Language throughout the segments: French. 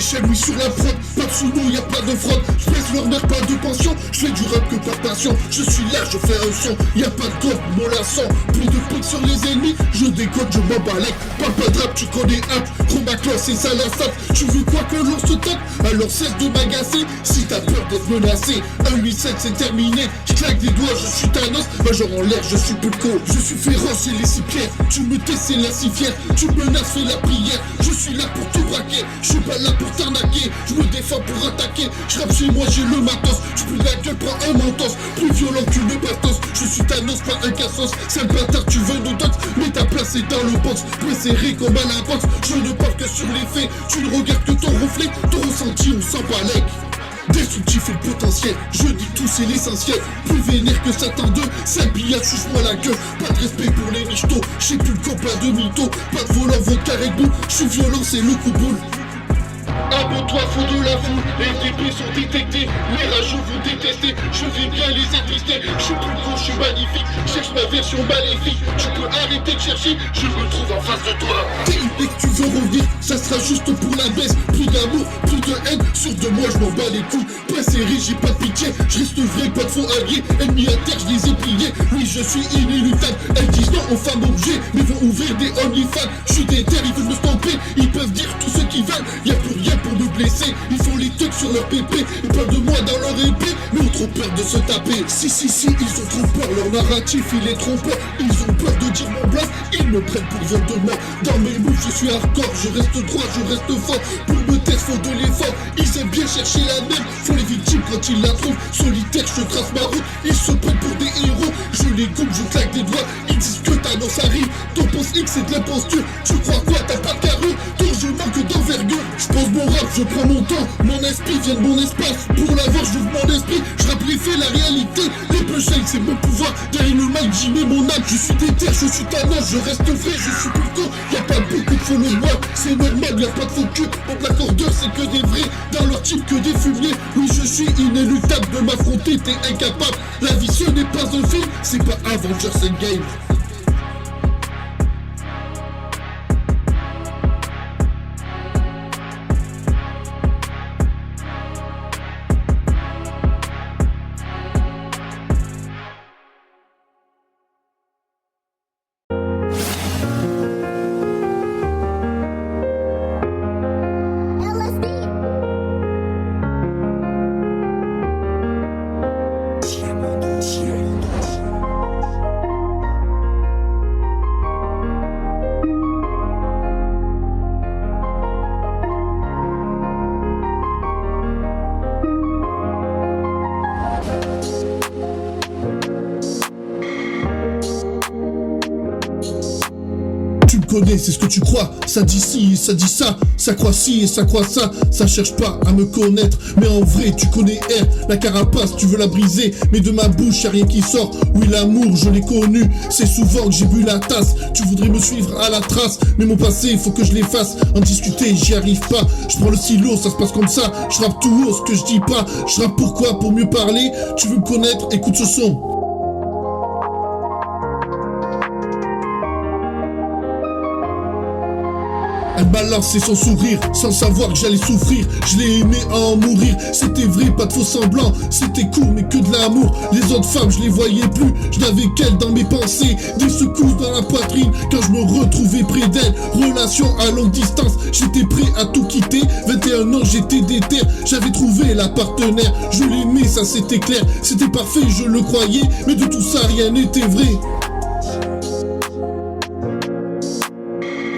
Michel, oui, sur la prod. Pas de sous-nous, y'a pas de fraude. J'pèse leur mère, pas de pension. J'fais du rap que par passion. Je suis là, je fais un son. Y'a pas de code, mon laçon. Plus de pique sur les ennemis. Je décode, je m'en balèque. Parle pas de rap, tu connais hâte. Chromaclos, c'est ça la sape. Tu veux quoi que l'on se tape? Alors cesse de m'agacer. Si t'as peur d'être menacé, 1-8-7 c'est terminé. J'claque des doigts, je suis Thanos. Major en l'air, je suis Pulco. Je suis féroce et les 6 pierres. Tu me tais, c'est la 6 fière. Tu menaces, fais la prière. Je suis là pour tout braquer. Je suis pas là pour t'arnaquer. Je me défends pour attaquer. Je rappe chez moi, j'ai le matos. Tu peux la gueule, prends un mentos. Plus violent qu'une patos. Je suis Thanos, pas un cassos. C'est un bâtard, tu veux nous dots. Mais ta place est dans le box. Plus serré comme à la boxe. Je ne parle que sur les faits. Tu ne regardes que ton reflet. Ton ressenti, on s'en balèque. Destructif et le potentiel, je dis tout c'est l'essentiel. Plus vénère que Satan 2, sale billard, suce-moi la gueule. Pas de respect pour les michtos, j'ai plus le copain de mytho. Pas de volant, vodka Red Bull, je suis violent, c'est le coup boule. Abonne-toi, faux de la foule, les DP sont détectés, les rageux vont détester, je vais bien les épister, je suis plus gros, je suis magnifique, cherche ma version maléfique, tu peux arrêter de chercher, je me trouve en face de toi. T'es que tu veux revenir, ça sera juste pour la baisse, plus d'amour, plus de haine, sûr de moi je m'en bats les couilles, pas serré, j'ai pas de pitié, je reste vrai, pas de faux alliés, ennemis à terre, je les ai pliés, oui je suis inéluctable, elles disent non aux femmes objets, mais vont ouvrir des OnlyFans, je suis déter, ils veulent me stamper, ils peuvent dire tout ce qu'ils veulent, y'a plus rien pour me blesser, ils font les tucs sur leur pépé, ils parlent de moi dans leur épée, mais ont trop peur de se taper. Si, ils ont trop peur, leur narratif il est trompeur, ils ont peur de dire mon bluff, ils me prennent pour Voldemort. Dans mes moves je suis hardcore, je reste droit, je reste fort, pour me taire faut de l'effort, ils aiment bien chercher la merde, font les victimes quand ils la trouvent, solitaire je trace ma route, ils se prennent pour des héros, je les coupe, je claque des doigts, ils disent que Thanos arrive, ton post X c'est de l'imposture, tu crois quoi, t'as pas de carrure, toi je manque d'envergure, je pense mon rap, je prends mon temps, mon esprit vient de mon espace, pour l'avoir j'ouvre mon esprit, je rappe les faits, la réalité, les punchlines c'est mon pouvoir, derrière le mic j'y mets mon âme, je suis déter, je suis Thanos, je reste vrai, je suis plutôt, y'a pas beaucoup de follow-moi, c'est normal, y'a pas de faux cul, mon blackordeur c'est que des vrais, dans leur type que des fumiers, oui je suis inéluctable de m'affronter, t'es incapable, la vie ce n'est pas un film, c'est pas Avengers Endgame. C'est ce que tu crois, ça dit ci, ça dit ça, ça croit ci et ça croit ça, ça cherche pas à me connaître, mais en vrai tu connais R, la carapace tu veux la briser, mais de ma bouche y'a rien qui sort, oui l'amour je l'ai connu, c'est souvent que j'ai bu la tasse, tu voudrais me suivre à la trace, mais mon passé faut que je l'efface, en discuter j'y arrive pas, je prends le stylo, ça se passe comme ça, je rappe tout haut ce que je dis pas, je rappe pourquoi, pour mieux parler, tu veux me connaître, écoute ce son. Elle m'a lancé son sourire, sans savoir que j'allais souffrir. Je l'ai aimé à en mourir, c'était vrai, pas de faux semblants. C'était court mais que de l'amour. Les autres femmes je les voyais plus, je n'avais qu'elle dans mes pensées. Des secousses dans la poitrine quand je me retrouvais près d'elle. Relation à longue distance, j'étais prêt à tout quitter. 21 ans j'étais déter, j'avais trouvé la partenaire. Je l'aimais, ça c'était clair, c'était parfait, je le croyais. Mais de tout ça rien n'était vrai.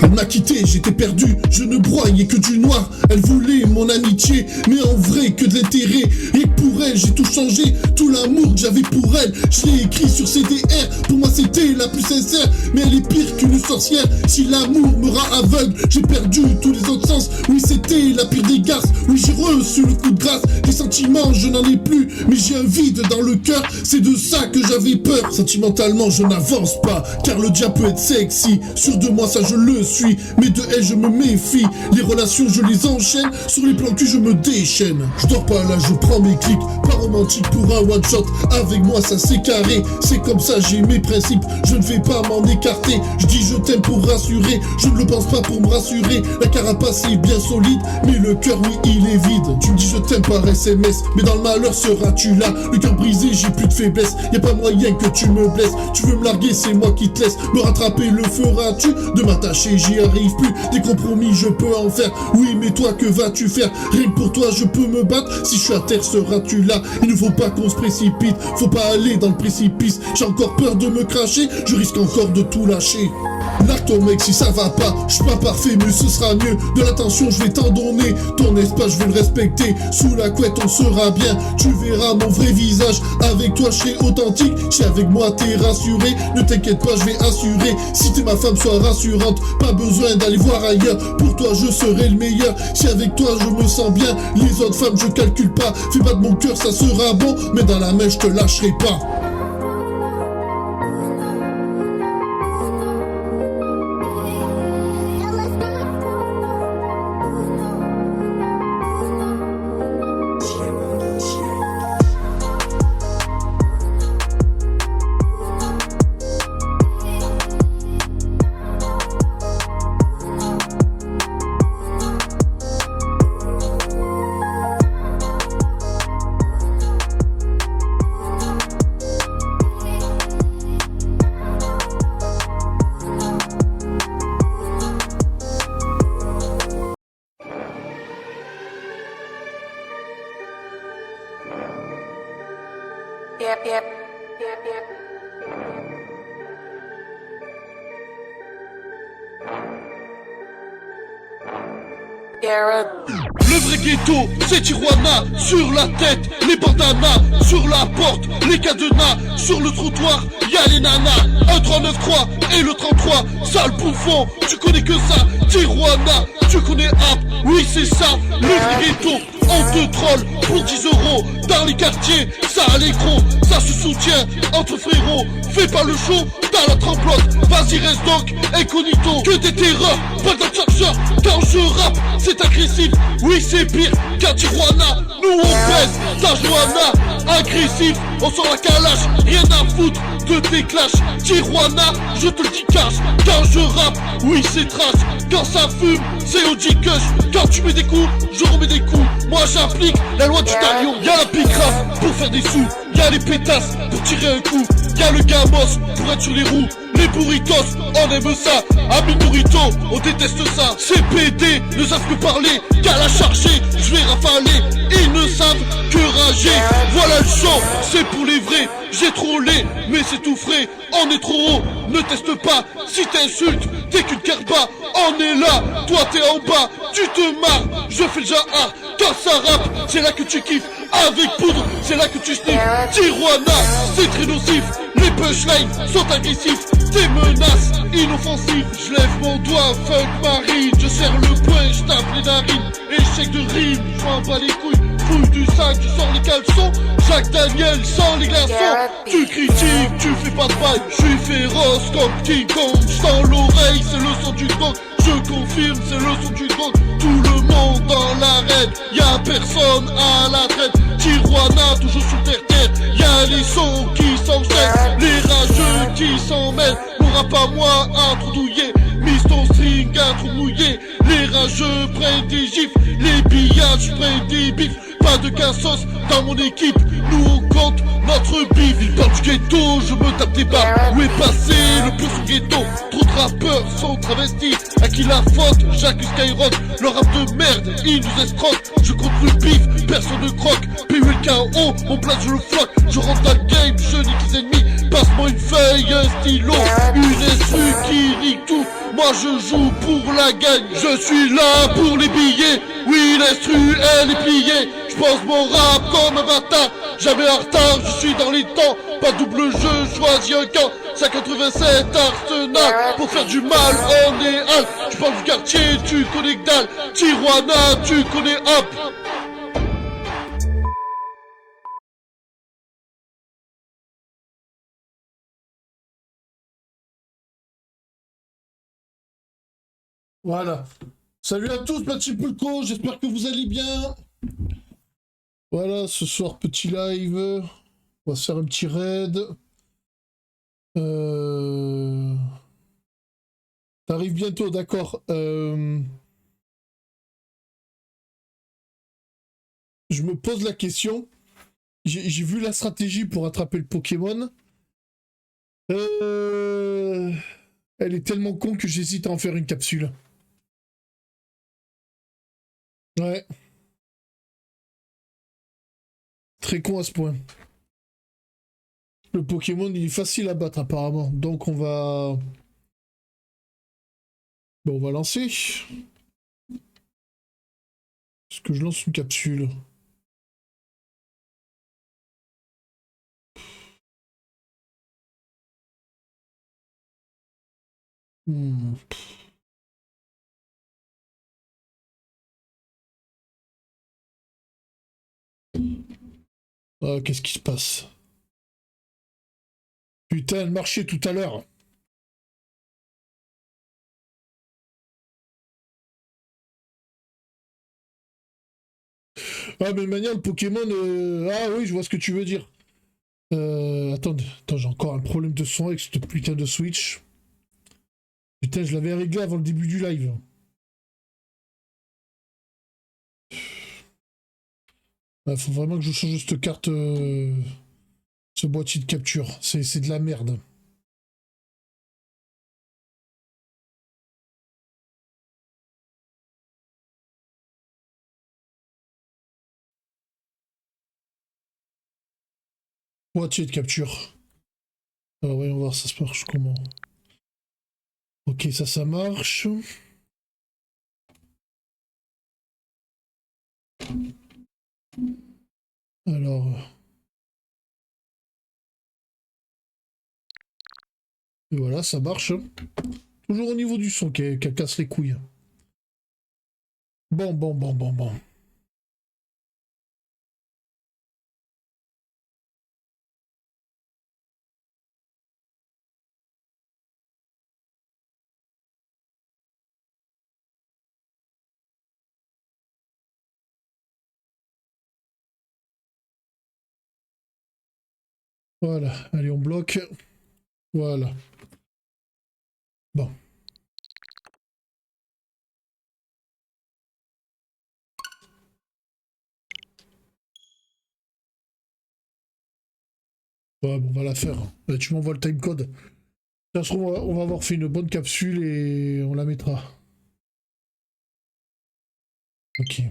Elle m'a quitté, j'étais perdu, je ne broyais que du noir. Elle voulait mon amitié, mais en vrai que de l'intérêt. Et pour elle, j'ai tout changé, tout l'amour que j'avais pour elle. Je l'ai écrit sur CDR, pour moi c'était la plus sincère. Mais elle est pire qu'une sorcière, si l'amour me rend aveugle. J'ai perdu tous les autres sens, oui c'était la pire des garces. Oui j'ai reçu le coup de grâce, des sentiments je n'en ai plus. Mais j'ai un vide dans le cœur, c'est de ça que j'avais peur. Sentimentalement je n'avance pas, car le diable peut être sexy. Sûr de moi ça je le suis, fuis, mais de elle je me méfie. Les relations je les enchaîne, sur les plans cul je me déchaîne. Je dors pas là, je prends mes clics, pas romantique pour un one shot. Avec moi ça c'est carré, c'est comme ça j'ai mes principes, je ne vais pas m'en écarter. Je dis je t'aime pour rassurer, je ne le pense pas pour me rassurer. La carapace est bien solide, mais le cœur oui il est vide. Tu me dis je t'aime par SMS, mais dans le malheur seras-tu là? Le cœur brisé, j'ai plus de faiblesse, y a pas moyen que tu me blesses. Tu veux me larguer, c'est moi qui te laisse. Me rattraper, le feras-tu? De m'attacher, j'y arrive plus. Des compromis, je peux en faire. Oui, mais toi, que vas-tu faire? Rien que pour toi, je peux me battre. Si je suis à terre, seras-tu là? Il ne faut pas qu'on se précipite, faut pas aller dans le précipice. J'ai encore peur de me cracher, je risque encore de tout lâcher. Là ton mec si ça va pas, je suis pas parfait mais ce sera mieux. De l'attention je vais t'en donner, ton espace je vais le respecter. Sous la couette on sera bien, tu verras mon vrai visage. Avec toi je serai authentique, si avec moi t'es rassuré. Ne t'inquiète pas je vais assurer, si t'es ma femme sois rassurante. Pas besoin d'aller voir ailleurs, pour toi je serai le meilleur. Si avec toi je me sens bien, les autres femmes je calcule pas. Fais pas de mon cœur ça sera bon, mais dans la main je te lâcherai pas. Yep. Le vrai ghetto, c'est Tijuana, sur la tête, les bandanas, sur la porte, les cadenas, sur le trottoir, y'a les nanas, un 393 et le 33, sale bouffon, tu connais que ça, Tijuana, tu connais App, oui c'est ça, le vrai ghetto, on te troll pour 10 euros, dans les quartiers, ça a l'écran, ça se soutient, entre frérots, fais pas le show, dans la tremblote, vas-y reste donc, incognito, que des terreurs, pas de chercheur, quand je rappe, c'est agressif, oui c'est pire qu'à Tijuana, nous on pèse, ta Johanna, agressif, on sort la calache, rien à foutre de tes clashs, Tijuana, je te le dis cash, quand je rappe, oui c'est trash, quand ça fume, c'est OG Kush, quand tu mets des coups, je remets des coups, moi j'applique la loi du talion, y'a la pigrave pour faire des sous, y'a les pétasses pour tirer un coup, y'a le gamos pour être sur les roues, les burritos, on aime ça, amis burrito, on déteste ça, ces PD ne savent que parler, qu'à la charger, je vais rafaler, ils ne savent que rager, voilà le chant, c'est pour les vrais, j'ai trollé, mais c'est tout frais, on est trop haut, ne teste pas, si t'insultes, t'es qu'une kerba, on est là, toi t'es en bas, tu te marres, je fais le jahar, quand ça rappe, c'est là que tu kiffes, avec poudre, c'est là que tu sniffes, Tijuana, c'est très nocif, les punchlines sont agressifs, tes menaces inoffensives, je lève mon doigt, fuck Marie, je serre le poing, je tape les narines, échec de rime, je m'en bats les couilles, fouille du sac, tu sors les caleçons, Jacques Daniel sans les glaçons, tu critiques, tu fais pas de bail, je suis féroce comme King Kong, sans l'oreille, c'est le son du gang, je confirme, c'est le son du gang, tout le monde dans l'arène, y'a personne à la traite, Tijuana toujours sous terre, y'a les sons qui s'enchaînent, les rageux qui s'en mêlent, mon rap à moi un trou douillet, mise ton string un trou mouillé, les rageux prennent des gifs, les pillages prennent des bifs, pas de cassos dans mon équipe, nous on compte notre bif, il parle du ghetto, je me tape des barres, où est passé le plus au ghetto, trop de rappeurs sont travestis, à qui la faute, Jacques Skyrock, le rap de merde, il nous escroque, je compte le bif, personne ne croque, PULKO, on place je le floque, je rentre dans le game, je nique les ennemis, passe-moi une feuille, un stylo, une instru qui nique tout, moi je joue pour la gagne, je suis là pour les billets, oui l'instru elle est pliée, je pense mon rap comme un bâtard, jamais en retard, je suis dans les temps, pas double jeu, choisis un camp, 187 Arsenal, pour faire du mal on est hal, je parle du quartier, tu connais que dalle, Tijuana, tu connais Hop. Voilà. Salut à tous, Mathieu Pulco, j'espère que vous allez bien. Voilà, ce soir, petit live. On va se faire un petit raid. T'arrives bientôt, d'accord. Je me pose la question. J'ai vu la stratégie pour attraper le Pokémon. Elle est tellement con que j'hésite à en faire une capsule. Ouais. Très con à ce point. Le Pokémon, il est facile à battre apparemment. Donc on va... Bon, on va lancer. Est-ce que je lance une capsule? Hmm. Ah, qu'est-ce qui se passe? Putain, elle marchait tout à l'heure. Ah, mais de manière, le Pokémon... Ah oui, je vois ce que tu veux dire. Attends, j'ai encore un problème de son avec cette putain de Switch. Putain, je l'avais réglé avant le début du live. Faut vraiment que je change cette carte... Ce boîtier de capture. C'est de la merde. Boîtier de capture. Alors, voyons voir, ça se marche comment. Ok, ça marche. Alors... Et voilà, ça marche. Toujours au niveau du son qui casse les couilles. Bon. Voilà, allez, on bloque. Voilà. Bon. Ouais, bon, on va la faire. Tu m'envoies le timecode. Ça se trouve, on va avoir fait une bonne capsule et on la mettra. Ok.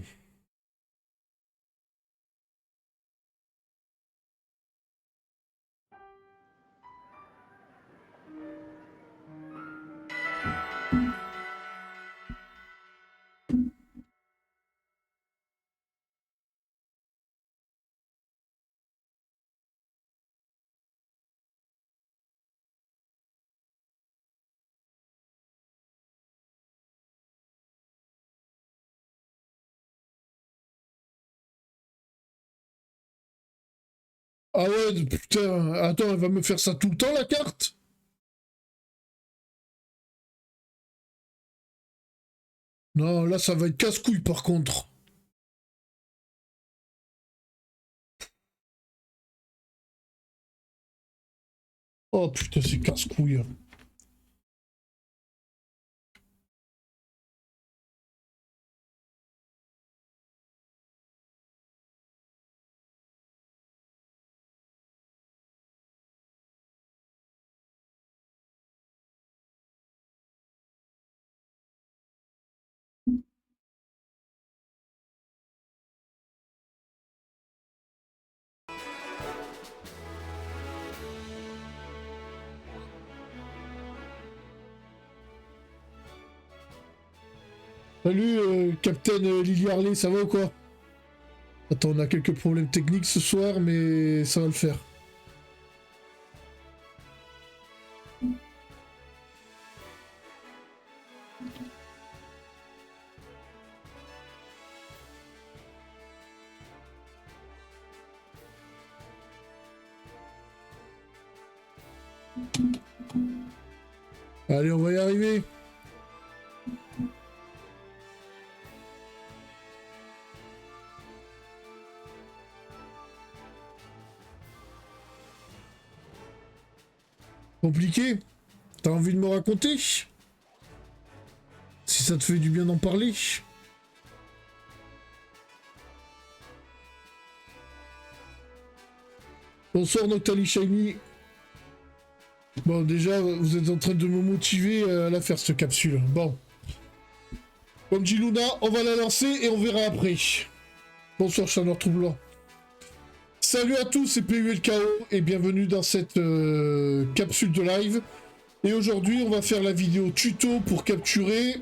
Ah ouais, putain, attends, elle va me faire ça tout le temps, la carte? Non, là, ça va être casse-couille, par contre. Oh, putain, c'est casse-couille. Salut, Captain Lily Harley, ça va ou quoi? Attends, on a quelques problèmes techniques ce soir, mais ça va le faire. Allez, on va y arriver. Compliqué? T'as envie de me raconter? Si ça te fait du bien d'en parler. Bonsoir Noctali Shiny. Bon, déjà, vous êtes en train de me motiver à la faire, cette capsule. Bon. Comme dit Luna, on va la lancer et on verra après. Bonsoir, Chaneur Troublant. Salut à tous, c'est PULKO et bienvenue dans cette capsule de live. Et aujourd'hui, on va faire la vidéo tuto pour capturer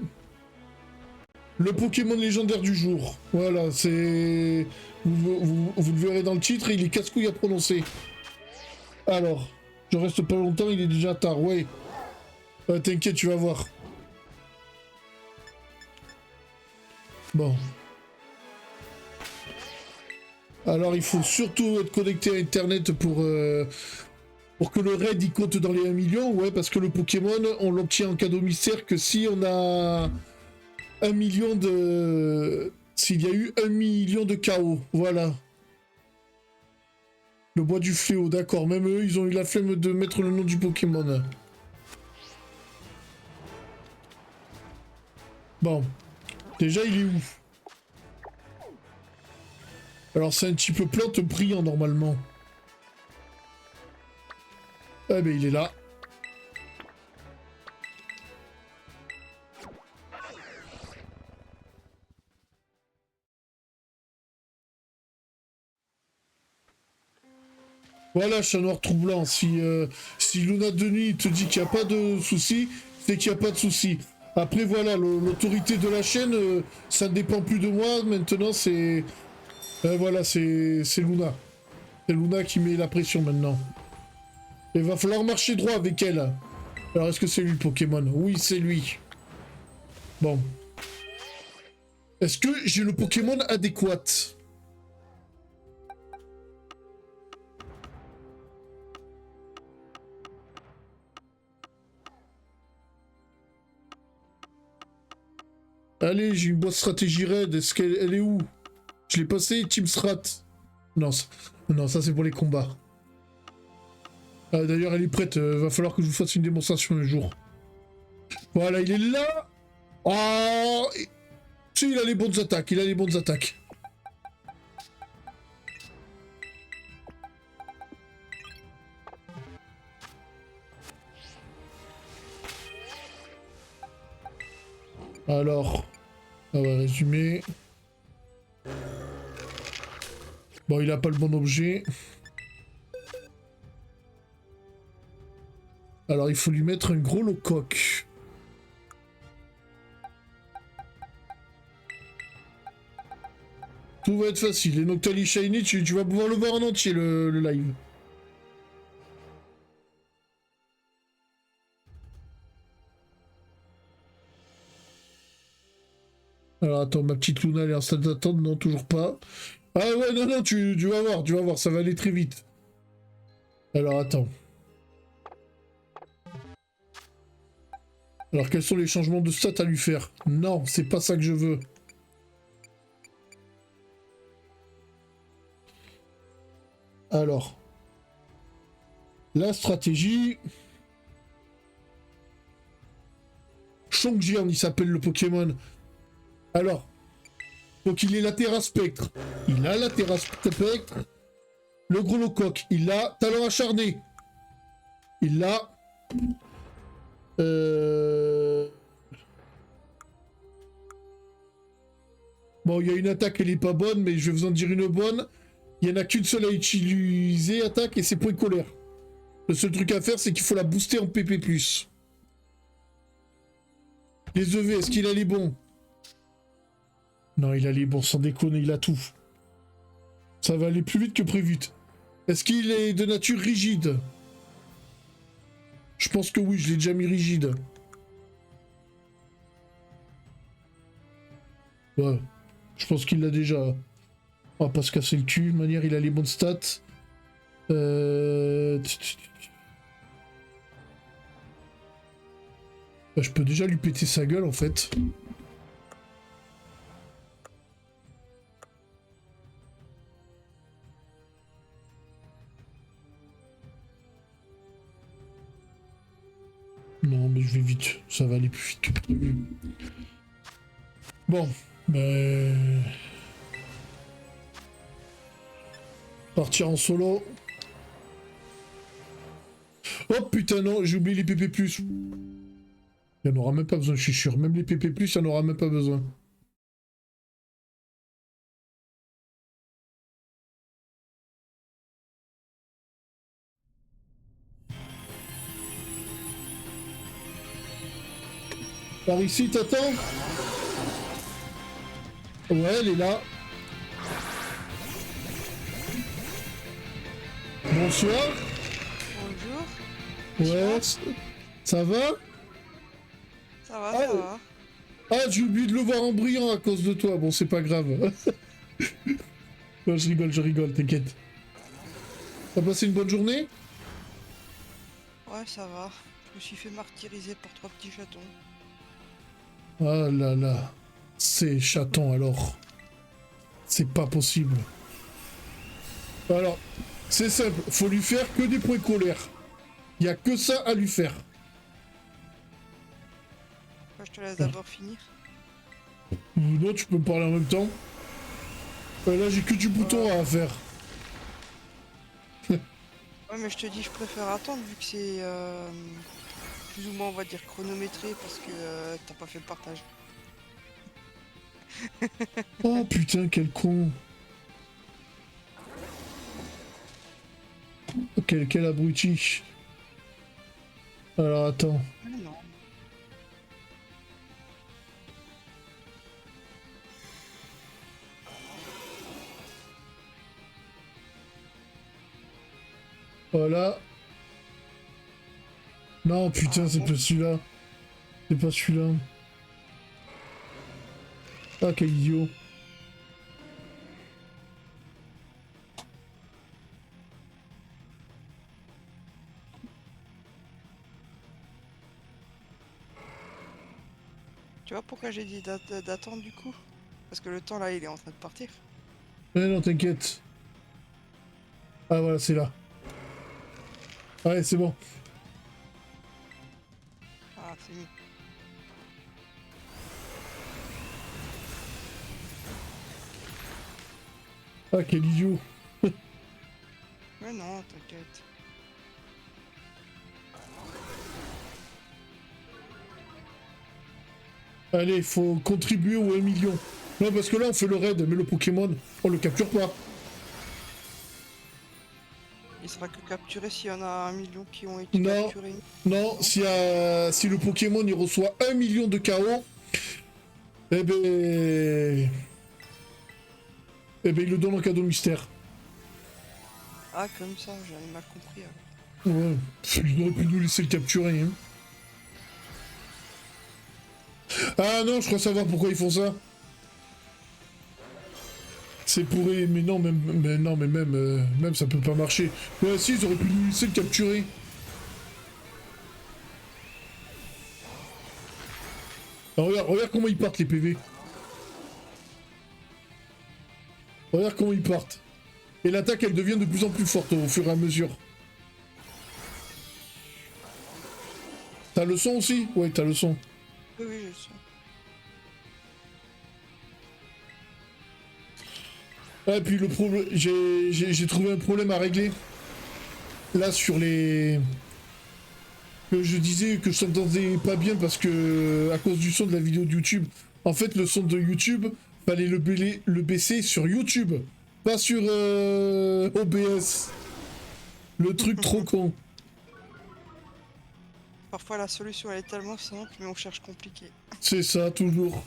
le Pokémon légendaire du jour. Voilà, c'est... Vous le verrez dans le titre, il est casse-couille à prononcer. Alors, je reste pas longtemps, il est déjà tard, ouais. T'inquiète, tu vas voir. Bon. Alors, il faut surtout être connecté à Internet pour que le raid il compte dans les 1 million. Ouais, parce que le Pokémon, on l'obtient en cadeau mystère que si on a 1 million de... S'il y a eu 1 million de KO, voilà. Le bois du fléau, d'accord. Même eux, ils ont eu la flemme de mettre le nom du Pokémon. Bon. Déjà, il est où? Alors, c'est un petit peu plante brillant, normalement. Eh ben, il est là. Voilà, chat noir troublant. Si Luna de nuit te dit qu'il n'y a pas de souci, c'est qu'il n'y a pas de souci. Après, voilà, l'autorité de la chaîne, ça ne dépend plus de moi. Maintenant, c'est... voilà, c'est Luna. C'est Luna qui met la pression maintenant. Il va falloir marcher droit avec elle. Alors, est-ce que c'est lui le Pokémon? Oui, c'est lui. Bon. Est-ce que j'ai le Pokémon adéquat? Allez, j'ai une boîte stratégie raid. Est-ce qu'elle est où? Je l'ai passé, Team Strat. Non, non, ça c'est pour les combats. Ah, d'ailleurs, elle est prête. Va falloir que je vous fasse une démonstration un jour. Voilà, il est là. Oh, si, il a les bonnes attaques. Il a les bonnes attaques. Alors, on va résumer. Bon, il a pas le bon objet. Alors, il faut lui mettre un gros locoque. Tout va être facile. Et Noctali Shiny, tu vas pouvoir le voir en entier, le live. Alors, attends, ma petite Luna, elle est en stade d'attente. Non, toujours pas. Ah ouais, non, non, tu vas voir, ça va aller très vite. Alors, attends. Alors, quels sont les changements de stats à lui faire? Non, c'est pas ça que je veux. Alors. La stratégie... Chongjian, il s'appelle le Pokémon. Alors. Donc, il est la Terra Spectre. Il a la Terra Spectre. Le gros locoque. Il a talent acharné. Il a... Bon, il y a une attaque, elle est pas bonne, mais je vais vous en dire une bonne. Il y en a qu'une seule à utiliser, attaque, et c'est point colère. Le seul truc à faire, c'est qu'il faut la booster en PP+. Les EV, est-ce qu'il a les bons? Non, il a les bons, sans déconner, il a tout. Ça va aller plus vite que prévu. Est-ce qu'il est de nature rigide? Je pense que oui, je l'ai déjà mis rigide. Ouais, je pense qu'il l'a déjà. On va pas se casser le cul, de manière, il a les bonnes stats. Bah, je peux déjà lui péter sa gueule, en fait. Non, mais je vais vite. Ça va aller plus vite que prévu. Bon, ben... Partir en solo. Oh putain, non, j'ai oublié les PP+. Il n'y en aura même pas besoin, je suis sûr. Même les PP+, il n'y en aura même pas besoin. Par ici, t'attends? Ouais, elle est là. Bonsoir. Bonjour. Ouais, ça va? Ça va, Ah, ça va. Ah, j'ai oublié de le voir en brillant à cause de toi. Bon, c'est pas grave. Non, je rigole, t'inquiète. T'as passé une bonne journée? Ouais, ça va. Je me suis fait martyriser pour 3 petits chatons. Ah là là. C'est chaton alors. C'est pas possible. Alors, c'est simple. Faut lui faire que des points colère. Y a que ça à lui faire. Moi, je te laisse d'abord finir. Non, tu peux me parler en même temps. Là, j'ai que du bouton à faire. Ouais, mais je te dis, je préfère attendre vu que c'est plus ou moins, on va dire, chronométré parce que t'as pas fait le partage. Oh putain, quel con. Quel abruti. Alors, attends. Ah non. Voilà. Non, putain, c'est pas celui-là. C'est pas celui-là. Ah, quel idiot. Tu vois pourquoi j'ai dit d'attendre du coup? Parce que le temps là, il est en train de partir. Mais non, t'inquiète. Ah, voilà, c'est là. Ouais, c'est bon. Ah, c'est mieux. Ah, quel idiot. Mais non, t'inquiète. Allez, faut contribuer au 1 million. Non, parce que là, on fait le raid, mais le Pokémon, on le capture pas. Il sera que capturé s'il y en a 1 million qui ont été Non. capturés. Non, si le Pokémon il reçoit 1 million de KO, eh ben... Eh ben, il le donne en cadeau mystère. Ah, comme ça, j'avais mal compris alors. Ouais, il aurait pu nous laisser le capturer, hein. Ah non, je crois savoir pourquoi ils font ça. C'est pour... Mais non, même ça peut pas marcher. Ouais, si, ils auraient pu nous laisser le capturer. Alors, regarde comment ils partent, les PV. Regarde comment ils partent. Et l'attaque, elle devient de plus en plus forte au fur et à mesure. T'as le son aussi? Ouais, t'as le son. Oui, oui, je sais. Ah, et puis le problème... J'ai trouvé un problème à régler. Là, sur les... Que je disais que je s'entendais pas bien parce que... À cause du son de la vidéo de YouTube. En fait, le son de YouTube, fallait le baisser sur YouTube. Pas sur OBS. Le truc trop con. Parfois la solution elle est tellement simple mais on cherche compliqué. C'est ça, toujours.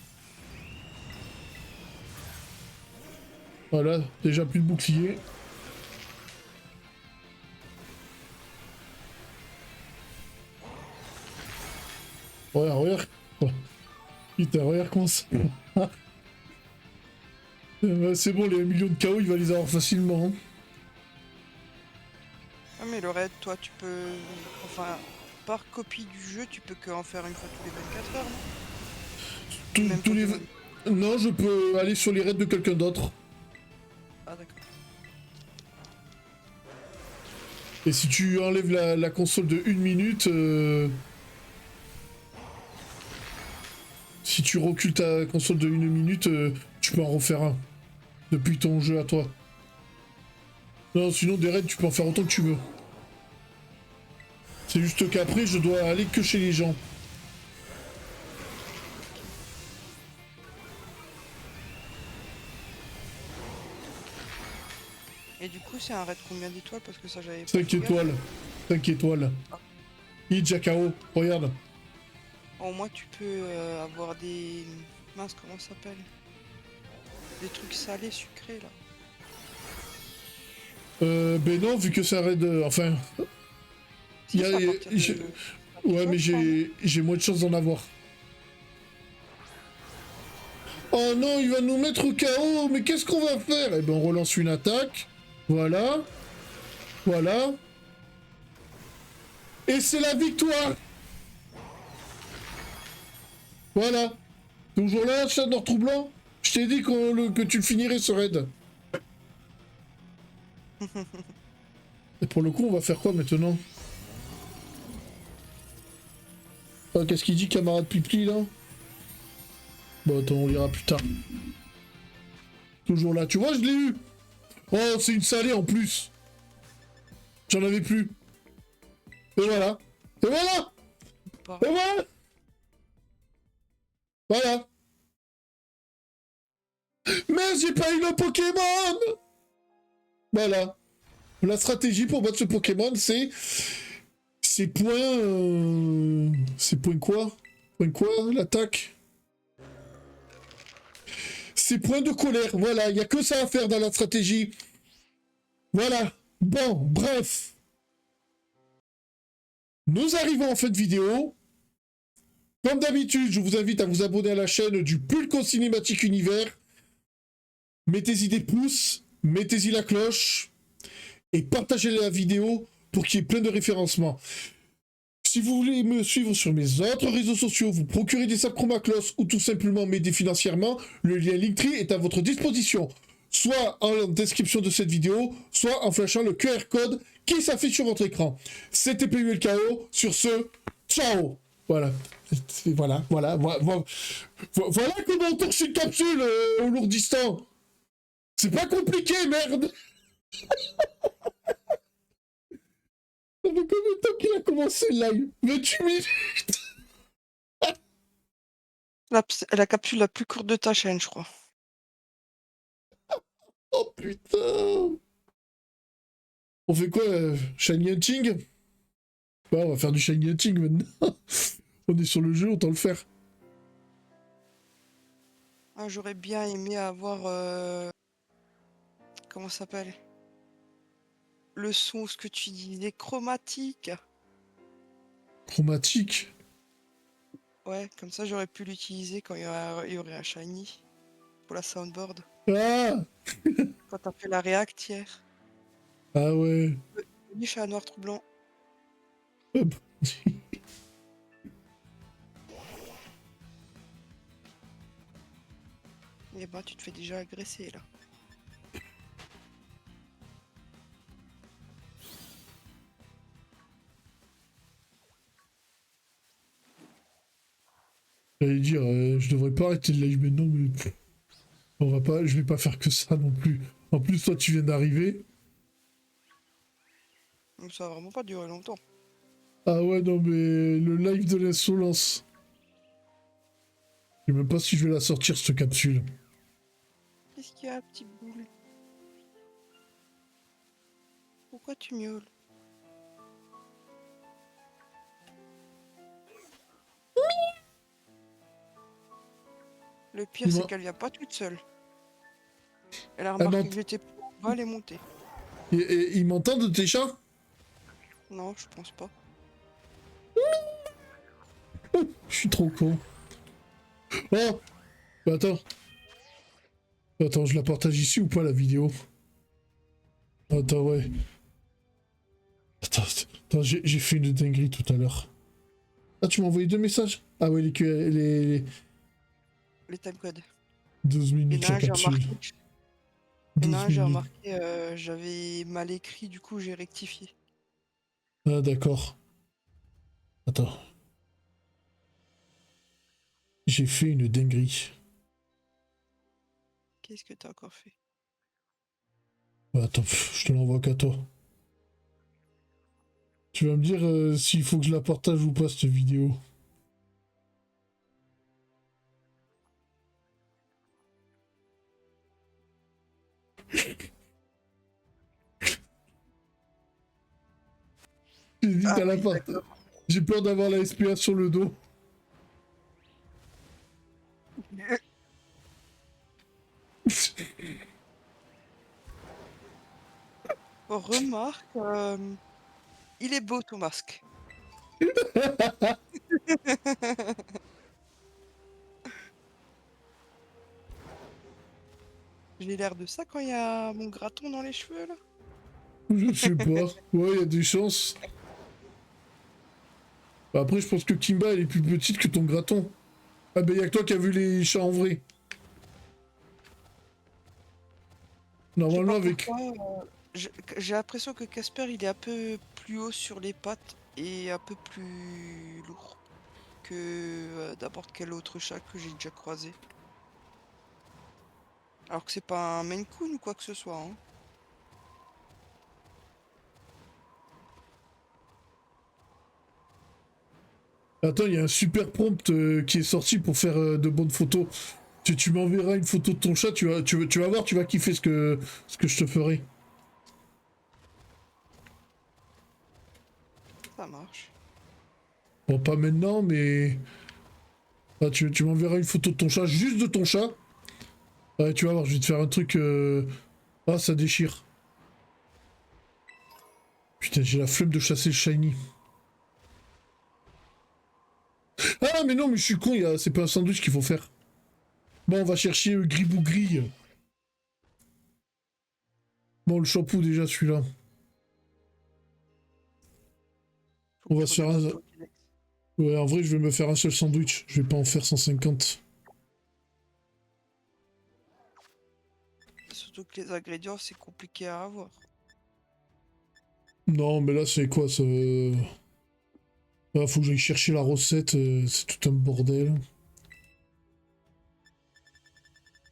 Voilà, déjà plus de bouclier. Regarde. Oh. Putain, regarde comment ça... C'est bon, les 1 million de KO, il va les avoir facilement. Hein. Ah mais le raid, toi tu peux... Enfin, par copie du jeu, tu peux que en faire une fois tous les 24 heures, non? Même Tous pas les... de- Non, je peux aller sur les raids de quelqu'un d'autre. Ah d'accord. Et si tu enlèves la console de 1 minute, tu recules ta console de 1 minute, tu peux en refaire un. Depuis ton jeu à toi. Non, sinon des raids, tu peux en faire autant que tu veux. C'est juste qu'après, je dois aller que chez les gens. Et du coup, c'est un raid combien d'étoiles? Parce que ça, j'avais pas 5 fait gaffe. étoiles. 5 étoiles. Il Jakao, regarde. Au moins, tu peux avoir des... Mince, comment ça s'appelle? Des trucs salés, sucrés, là. Ben non, vu que ça raid... enfin... Si, y a- c'est à partir de- Ouais, mais je crois, non j'ai moins de chance d'en avoir. Oh non, il va nous mettre au KO, mais qu'est-ce qu'on va faire? Eh ben, on relance une attaque. Voilà. Voilà. Et c'est la victoire. Voilà. Toujours là, Shadow Troublant? Je t'ai dit que tu le finirais, ce raid. Et pour le coup, on va faire quoi maintenant? Ah, qu'est-ce qu'il dit, camarade Pipli, là? Bon, attends, on lira plus tard. Toujours là. Tu vois, je l'ai eu. Oh, c'est une salée en plus. J'en avais plus. Et voilà. Et voilà. Pas. Et voilà. Voilà. Mais j'ai pas eu le Pokémon. Voilà. La stratégie pour battre ce Pokémon, c'est... C'est point... C'est point quoi? Point quoi, l'attaque? C'est point de colère, voilà, il n'y a que ça à faire dans la stratégie. Voilà. Bon, bref. Nous arrivons en fin de vidéo. Comme d'habitude, je vous invite à vous abonner à la chaîne du Pulco Cinématique Univers. Mettez-y des pouces, mettez-y la cloche et partagez la vidéo pour qu'il y ait plein de référencements. Si vous voulez me suivre sur mes autres réseaux sociaux, vous procurer des sacs Chromaclos ou tout simplement m'aider financièrement, le lien Linktree est à votre disposition. Soit en description de cette vidéo, soit en flashant le QR code qui s'affiche sur votre écran. C'était PULKO, sur ce, ciao. Voilà. Voilà comment on torche une capsule au Lourdistan. C'est pas compliqué, merde. Ça fait combien de temps qu'il a commencé le live? 28 minutes. La capsule la plus courte de ta chaîne, je crois. Oh putain. On fait quoi, Shiny Hunting? Bah, on va faire du Shiny Hunting maintenant. On est sur le jeu, autant le faire. Ah, j'aurais bien aimé avoir... Comment ça s'appelle? Le son, ce que tu disais, chromatique. Chromatique. Ouais, comme ça j'aurais pu l'utiliser quand il y aurait un shiny pour la soundboard. Ah. Quand t'as fait la React hier. Ah ouais. Bienvenue chez un noir troublant. Hop. Et bah tu te fais déjà agresser là. J'allais dire, je devrais pas arrêter le live maintenant, mais on va pas, je vais pas faire que ça non plus. En plus, toi, tu viens d'arriver. Donc ça va vraiment pas durer longtemps. Ah ouais, non, mais le live de l'insolence. Je sais même pas si je vais la sortir, cette capsule. Qu'est-ce qu'il y a, petit boule? Pourquoi tu miaules? Le pire, c'est qu'elle vient pas toute seule. Elle a remarqué que j'étais pas les monter. Et ils m'entendent, tes chats? Non, je pense pas. Je suis trop con. Oh. Bah attends. Attends, je la partage ici ou pas, la vidéo? Attends, ouais. Attends, j'ai fait une dinguerie tout à l'heure. Ah, tu m'as envoyé 2 messages? Ah ouais, les timecodes. 12 minutes la capsule. Non, j'ai remarqué, j'avais mal écrit, du coup j'ai rectifié. Ah d'accord. Attends. J'ai fait une dinguerie. Qu'est-ce que t'as encore fait? Ouais, attends, je te l'envoie qu'à toi. Tu vas me dire s'il faut que je la partage ou pas, cette vidéo. J'hésite Ah à la oui, part. d'accord. J'ai peur d'avoir la SPA sur le dos. Oh, remarque, il est beau ton masque. J'ai l'air de ça quand il y a mon graton dans les cheveux là. Je sais pas. Ouais, il y a des chances. Bah, après, je pense que Kimba, elle est plus petite que ton graton. Ah bah, y'a que toi qui as vu les chats en vrai. Je sais Normalement, pas avec... pourquoi. J'ai l'impression que Casper il est un peu plus haut sur les pattes et un peu plus lourd que n'importe quel autre chat que j'ai déjà croisé. Alors que c'est pas un Maine Coon ou quoi que ce soit, hein. Attends, il y a un super prompt qui est sorti pour faire de bonnes photos. Tu m'enverras une photo de ton chat, tu vas voir, tu vas kiffer ce que je te ferai. Ça marche. Bon, pas maintenant, mais... Ah, tu m'enverras une photo de ton chat, juste de ton chat. Ouais, tu vas voir, je vais te faire un truc... Ah, ça déchire. Putain, j'ai la flemme de chasser le shiny. Ah, mais non, mais je suis con, c'est pas un sandwich qu'il faut faire. Bon, on va chercher gris-bougris. Bon, le shampoo, déjà, celui-là. Faut On que va je se faire regarde un... le Pokédex. Ouais, en vrai, je vais me faire un seul sandwich. Je vais pas en faire 150. Surtout que les ingrédients c'est compliqué à avoir. Non, mais là, c'est quoi, ça... Ah, faut que j'aille chercher la recette, c'est tout un bordel.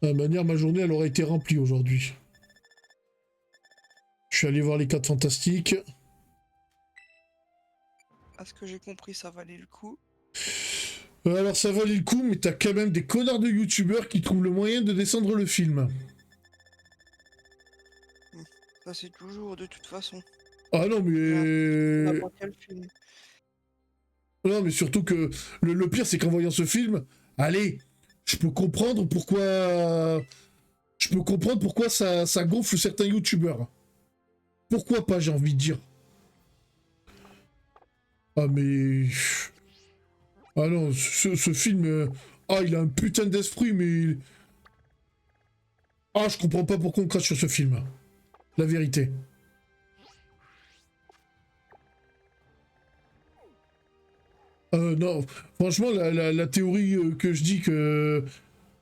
De toute manière, ma journée, elle aurait été remplie aujourd'hui. Je suis allé voir les 4 fantastiques. À ce que j'ai compris, ça valait le coup. Alors, ça valait le coup, mais t'as quand même des connards de youtubeurs qui trouvent le moyen de descendre le film. Ça c'est toujours de toute façon. Ah non, mais... N'importe quel film. Non, mais surtout que le pire, c'est qu'en voyant ce film, allez, je peux comprendre pourquoi... Je peux comprendre pourquoi ça gonfle certains youtubeurs. Pourquoi pas, j'ai envie de dire. Ah, mais... Ah non, ce film... Ah, il a un putain d'esprit, mais... Ah, je comprends pas pourquoi on crache sur ce film. La vérité. Non, franchement, la théorie que je dis que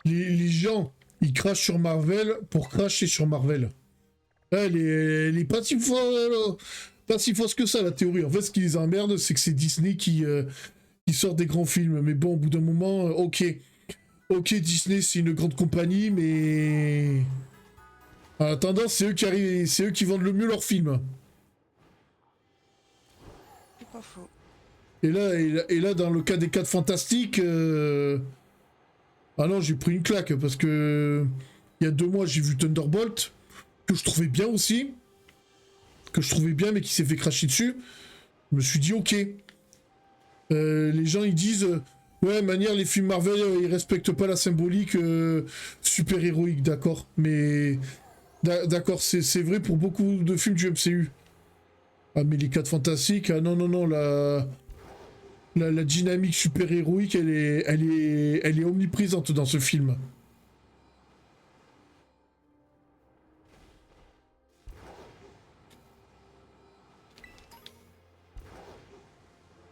les gens, ils crachent sur Marvel pour cracher sur Marvel. Elle est pas si pas si fausse que ça, la théorie. En fait, ce qui les emmerde, c'est que c'est Disney qui sort des grands films. Mais bon, au bout d'un moment, ok. Ok, Disney, c'est une grande compagnie, mais... En attendant, c'est eux qui vendent le mieux leurs films. C'est pas faux. Et là, dans le cas des 4 fantastiques... Ah non, j'ai pris une claque, parce que... Il y a 2 mois, j'ai vu Thunderbolt, que je trouvais bien aussi. Que je trouvais bien, mais qui s'est fait cracher dessus. Je me suis dit, ok. Les gens, ils disent... ouais, manière, les films Marvel, ils respectent pas la symbolique super-héroïque, d'accord. Mais... D'accord, c'est vrai pour beaucoup de films du MCU. Ah, mais les 4 fantastiques, ah non, non, non, la dynamique super-héroïque, elle est omniprésente dans ce film.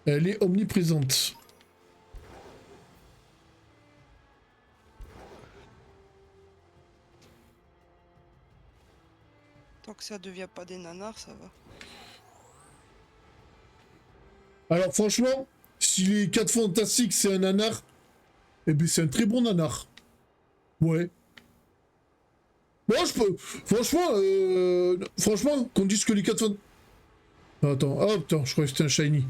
Elle est omniprésente. Tant que ça devient pas des nanars, ça va. Alors franchement, si les 4 fantastiques c'est un nanar, Eh ben, c'est un très bon nanar. Ouais. Moi, je peux... Franchement, qu'on dise que les 4... Attends, oh putain, je croyais que c'était un shiny.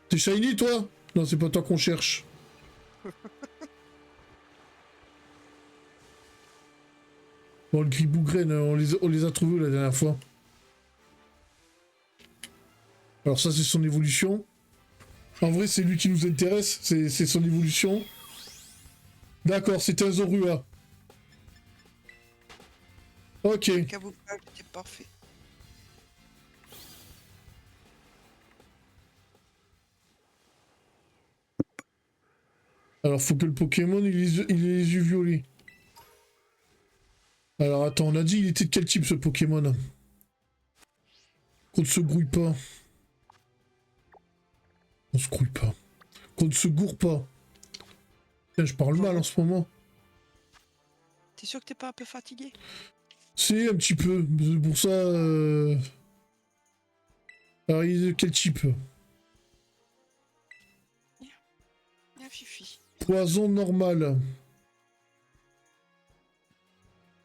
T'es shiny, toi? Non, c'est pas toi qu'on cherche. Bon, le Gribougraine, on les a trouvés la dernière fois. Alors ça, c'est son évolution. En vrai, c'est lui qui nous intéresse, c'est son évolution. D'accord, c'était un Zorua. Ok. Le camouflage était parfait. Alors, faut que le Pokémon, il ait les yeux violets. Alors, attends, on a dit il était de quel type, ce Pokémon? Qu'on ne se grouille pas. On se grouille pas. Qu'on ne se gourre pas. Putain, je parle mal en ce moment. T'es sûr que t'es pas un peu fatigué? C'est un petit peu. C'est pour ça... Alors, il est de quel type? Bien Fifi. Poison normal.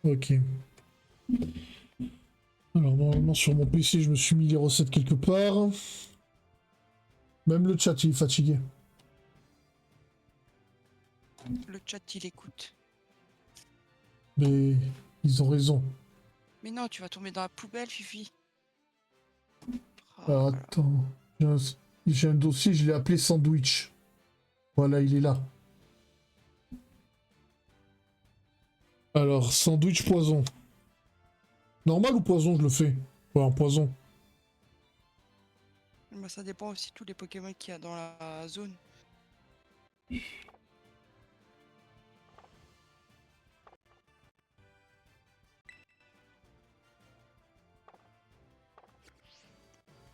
Ok. Alors, normalement, sur mon PC, je me suis mis les recettes quelque part. Même le chat, il est fatigué. Le chat il écoute. Mais ils ont raison. Mais non, tu vas tomber dans la poubelle, Fifi. Oh, Alors, voilà. attends. J'ai un dossier, je l'ai appelé Sandwich. Voilà, il est là. Alors, sandwich poison. Normal ou poison, je le fais? Ouais, en poison. Bah, ça dépend aussi de tous les Pokémon qu'il y a dans la zone.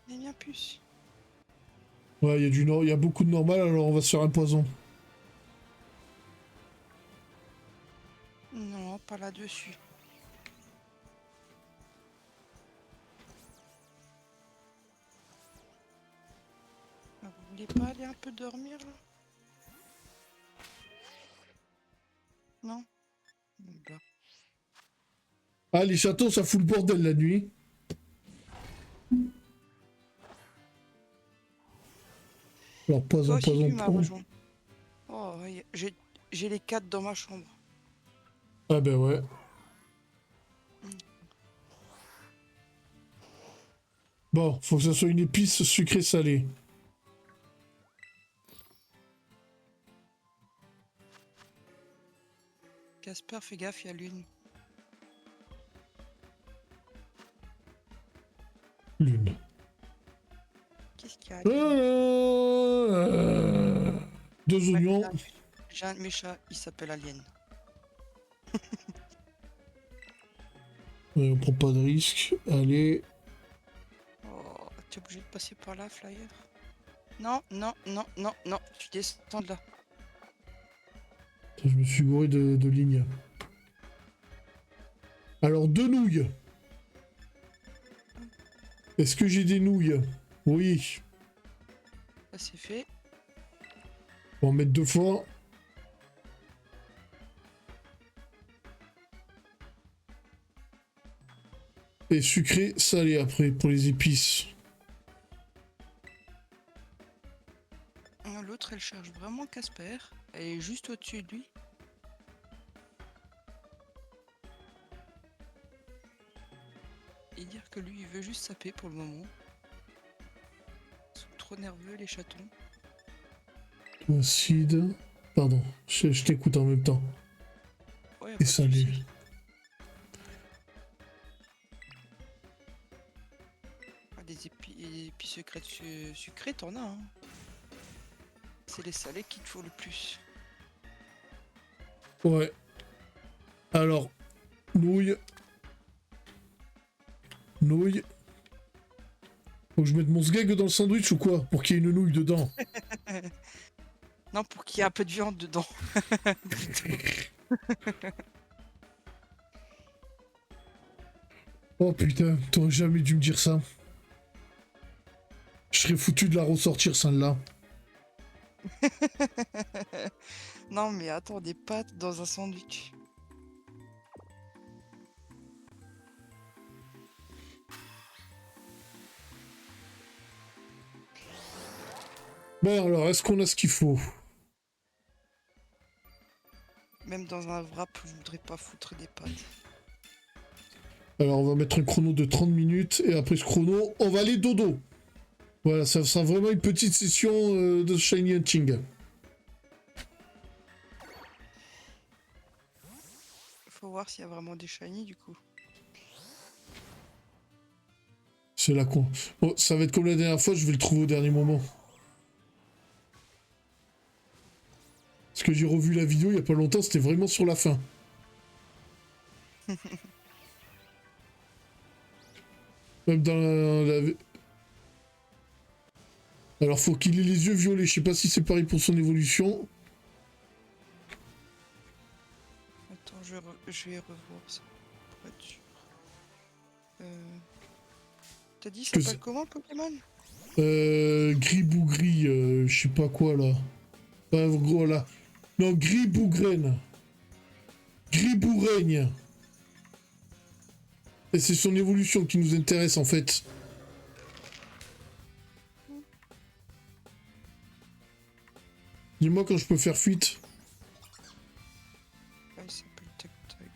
Mais bien plus. Ouais, il y a beaucoup de normal, alors on va se faire un poison. Non, pas là-dessus. Ah, vous voulez pas aller un peu dormir là? Non? Bah. Ah, les châteaux, ça fout le bordel la nuit. Alors, Toi poison, aussi poison, tu m'as poison. rejoint. Oh, j'ai les 4 dans ma chambre. Ah ben ouais. Bon, faut que ça soit une épice sucrée salée. Casper, fais gaffe, il y a l'une. Lune. Qu'est-ce qu'il y a? Deux Ouais, oignons. j'ai un de mes chats, il s'appelle Alien. Ouais, on prend pas de risque. Allez. Oh, t'es obligé de passer par là, Flyer? Non, non, non, non, non, tu descends de là. Je me suis gouré de lignes. Alors, deux nouilles. Est-ce que j'ai des nouilles? Oui. Ça c'est fait. On va en mettre deux fois. Et sucré, salé après, pour les épices. L'autre, elle cherche vraiment Casper. Elle est juste au-dessus de lui. Et dire que lui, il veut juste saper pour le moment. Ils sont trop nerveux, les chatons. Acide. Pardon, je t'écoute en même temps. Ouais, Et pas de salé. souci. Ah, des épis secrets sucrés, t'en as, hein. C'est les salés qu'il te faut le plus. Ouais. Alors, nouilles. Nouilles. Faut que je mette mon sgeg dans le sandwich ou quoi? Pour qu'il y ait une nouille dedans. Non, pour qu'il y ait un peu de viande dedans. Oh putain, t'aurais jamais dû me dire ça. Je serais foutu de la ressortir celle-là. Non, mais attends, des pâtes dans un sandwich. Bon, alors, est-ce qu'on a ce qu'il faut? Même dans un wrap, je voudrais pas foutre des pâtes. Alors, on va mettre un chrono de 30 minutes, et après ce chrono, on va aller dodo. Voilà, ça sera vraiment une petite session de Shiny Hunting. Faut voir s'il y a vraiment des shiny du coup. C'est la con. Bon, ça va être comme la dernière fois, je vais le trouver au dernier moment. Parce que j'ai revu la vidéo il y a pas longtemps, c'était vraiment sur la fin. Même dans la... Alors faut qu'il ait les yeux violets, je sais pas si c'est pareil pour son évolution. Attends, je vais revoir ça pour être sûr. T'as dit ça Que s'appelle comment Pokémon? Gris bougri, je sais pas quoi là. Gros là. Non, gris bougraine. Gris bourraigne. Et c'est son évolution qui nous intéresse en fait. Dis-moi quand je peux faire fuite. Ah, il s'appelle Tactile.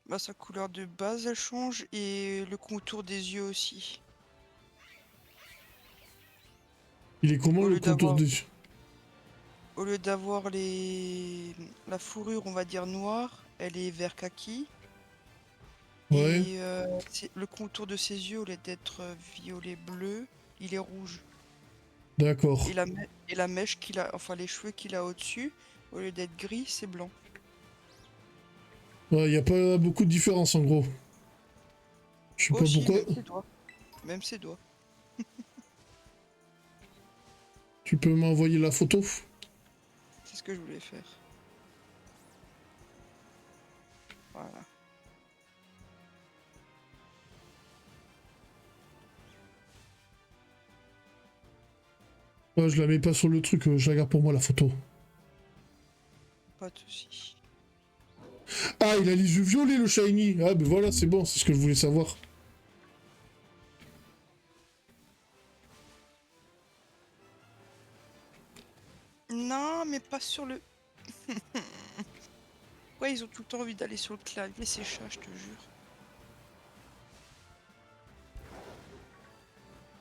Bah, sa couleur de base elle change et le contour des yeux aussi. Il est comment Au le lieu contour d'avoir- des... Au lieu d'avoir la fourrure, on va dire noire, elle est vert kaki. Ouais, Et le contour de ses yeux, au lieu d'être violet bleu, il est rouge. d'accord. Et la mèche qu'il a, enfin les cheveux qu'il a au-dessus, au lieu d'être gris, c'est blanc. Ouais, y a pas beaucoup de différence en gros. Je sais pas Aussi, pourquoi. même ses doigts. Même ses doigts. Tu peux m'envoyer la photo? C'est ce que je voulais faire. Voilà. Ouais, je la mets pas sur le truc, je la garde pour moi la photo. Pas de soucis. Ah, il a les yeux violets le shiny. Ah, ben voilà, c'est bon, c'est ce que je voulais savoir. Non, mais pas sur le... Ouais, ils ont tout le temps envie d'aller sur le clavier, ces chats, je te jure.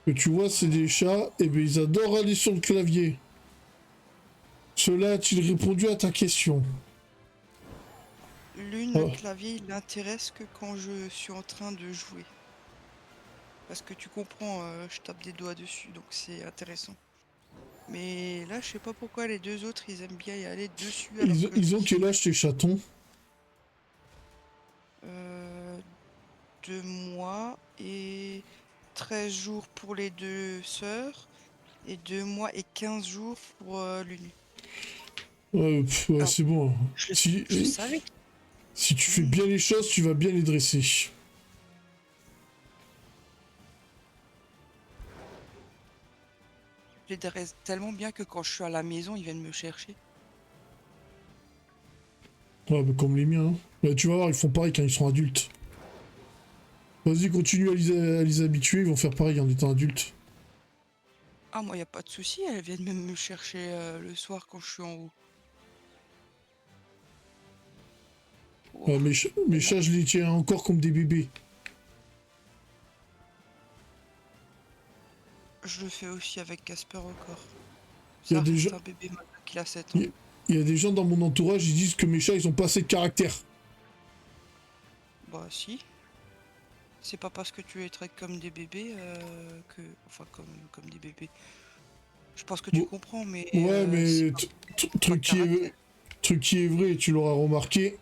Que tu vois, c'est des chats, et ben ils adorent aller sur le clavier. Cela a-t-il répondu à ta question? L'une, Oh. le clavier, il l'intéresse que quand je suis en train de jouer. Parce que tu comprends, je tape des doigts dessus, donc c'est intéressant. Mais là, je sais pas pourquoi les deux autres, ils aiment bien y aller dessus. Alors que Ils je ont quel âge tes chatons? 2 mois et 13 jours pour les deux sœurs. Et 2 mois et 15 jours pour l'une. Ouais, ouais, Alors, c'est bon. Je Si, savais que... si tu fais bien les choses, tu vas bien les dresser. Je les dresse tellement bien que quand je suis à la maison, ils viennent me chercher. Ouais, bah comme les miens. Hein. Bah, tu vas voir, ils font pareil quand ils sont adultes. Vas-y, continue à les habituer, ils vont faire pareil en étant adultes. Ah, moi, y a pas de souci, elles viennent même me chercher le soir quand je suis en haut. Ouais, Oh, mes chats, je les tiens encore comme des bébés. je le fais aussi avec Casper encore. Y a Ça des reste gens- un bébé maintenant qu'il a 7 ans. Il y a des gens dans mon entourage, ils disent que mes chats, ils ont pas assez de caractère. Bah si. C'est pas parce que tu les traites comme des bébés que... Enfin, comme des bébés. Je pense que tu Bon, comprends, mais... Ouais, mais pas truc qui est, caractère. truc qui est vrai, tu l'auras remarqué,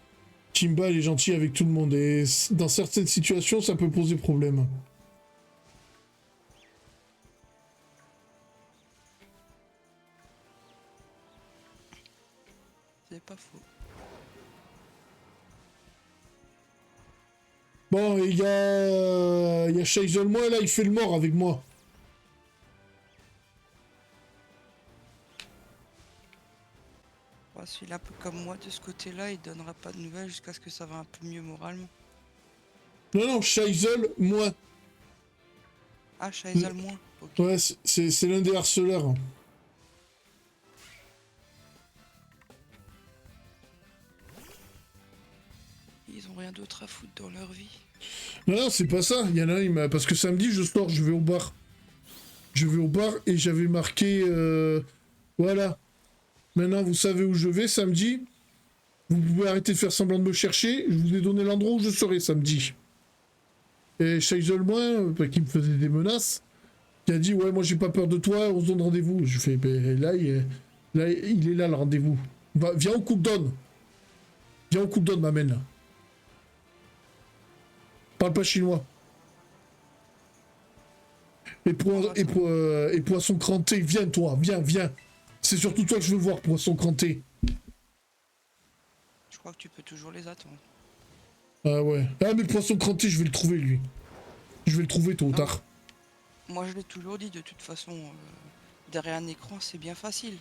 Kimba, elle est gentille avec tout le monde. Et dans certaines situations, ça peut poser problème. pas faux. Bon, il y a Shaisel, moi, là, il fait le mort avec moi. Ouais, celui-là, un peu comme moi, de ce côté-là, il donnera pas de nouvelles jusqu'à ce que ça va un peu mieux moralement. Non, non, Shaisel, moi. Ah, Shaisal moins. Ok. Ouais, c'est l'un des harceleurs. Ils ont rien d'autre à foutre dans leur vie. Non, non, c'est pas ça. Il y en a un, il m'a... Parce que samedi, je sors, je vais au bar. Je vais au bar et j'avais marqué... Voilà. Maintenant, vous savez où je vais samedi. Vous pouvez arrêter de faire semblant de me chercher. Je vous ai donné l'endroit où je serai samedi. Et Shaisel, moi, qui me faisait des menaces, qui a dit, ouais, moi, j'ai pas peur de toi, on se donne rendez-vous. Je fais, ben là, il est là, le rendez-vous. Viens au cooldown. Viens au cooldown, m'amène. Parle pas chinois. Et poisson cranté, viens toi, viens. C'est surtout toi que je veux voir, poisson cranté. Je crois que tu peux toujours les attendre. Ah ouais. Ah mais poisson cranté, je vais le trouver lui. Je vais le trouver tôt ou tard. Moi, je l'ai toujours dit, de toute façon, derrière un écran, c'est bien facile.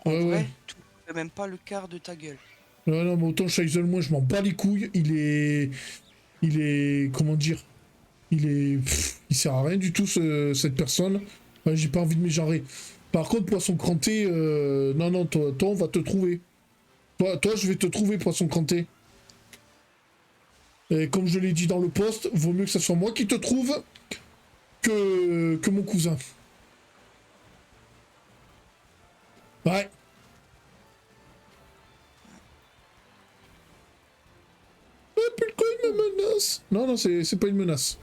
En Ouais, vrai, ouais. tu fais même pas le quart de ta gueule. Non, non, mais autant Shaisel, moi, je m'en bats les couilles. Il est... Comment dire? Il sert à rien du tout, cette personne. Ouais, j'ai pas envie de m'égenrer. Par contre, poisson cranté, non, non, toi, on va te trouver. Toi, je vais te trouver, poisson cranté. Et comme je l'ai dit dans le post, vaut mieux que ce soit moi qui te trouve que mon cousin. Ouais. Ah, pourquoi il me menace? Non, non, c'est pas une menace.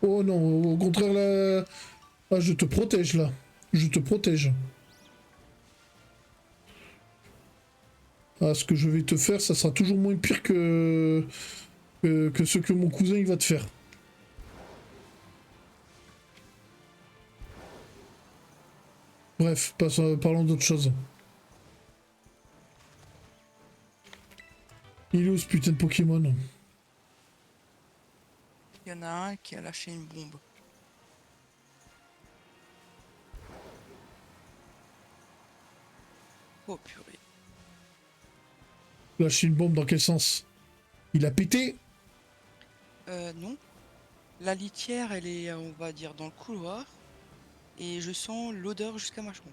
Oh non, au contraire, là... Ah, je te protège, là. Je te protège. Ah, ce que je vais te faire, ça sera toujours moins pire que ce que mon cousin, il va te faire. Bref, parlons d'autre chose. Il est où ce putain de Pokémon? Il y en a un qui a lâché une bombe. Oh purée. Lâcher une bombe dans quel sens? Il a pété? Non. La litière, elle est, on va dire, dans le couloir. Et je sens l'odeur jusqu'à ma chambre.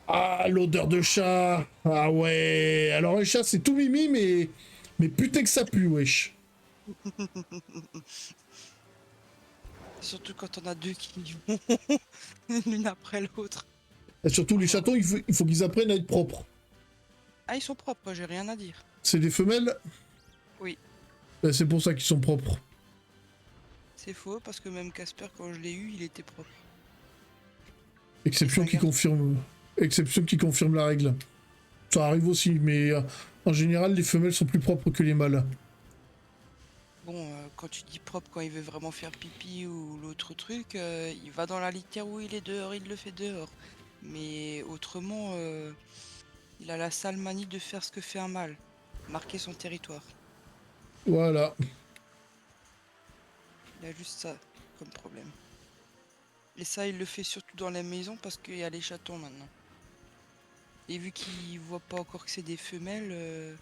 Ah, l'odeur de chat! Ah ouais! Alors un chat, c'est tout mimi, mais putain que ça pue, wesh! Surtout quand on a deux qui y vont l'une après l'autre. Et surtout, les chatons, il faut qu'ils apprennent à être propres. Ah, ils sont propres, j'ai rien à dire. C'est des femelles? Oui. Ben, c'est pour ça qu'ils sont propres. C'est faux, parce que même Casper, quand je l'ai eu, il était propre. Exception qui confirme la règle. Ça arrive aussi, mais en général, les femelles sont plus propres que les mâles. Bon, quand tu dis propre, quand il veut vraiment faire pipi ou l'autre truc, il va dans la litière où il est dehors, il le fait dehors. Mais autrement, il a la sale manie de faire ce que fait un mâle, marquer son territoire. Voilà. Il a juste ça comme problème. Et ça, il le fait surtout dans la maison parce qu'il y a les chatons maintenant. Et vu qu'il voit pas encore que c'est des femelles,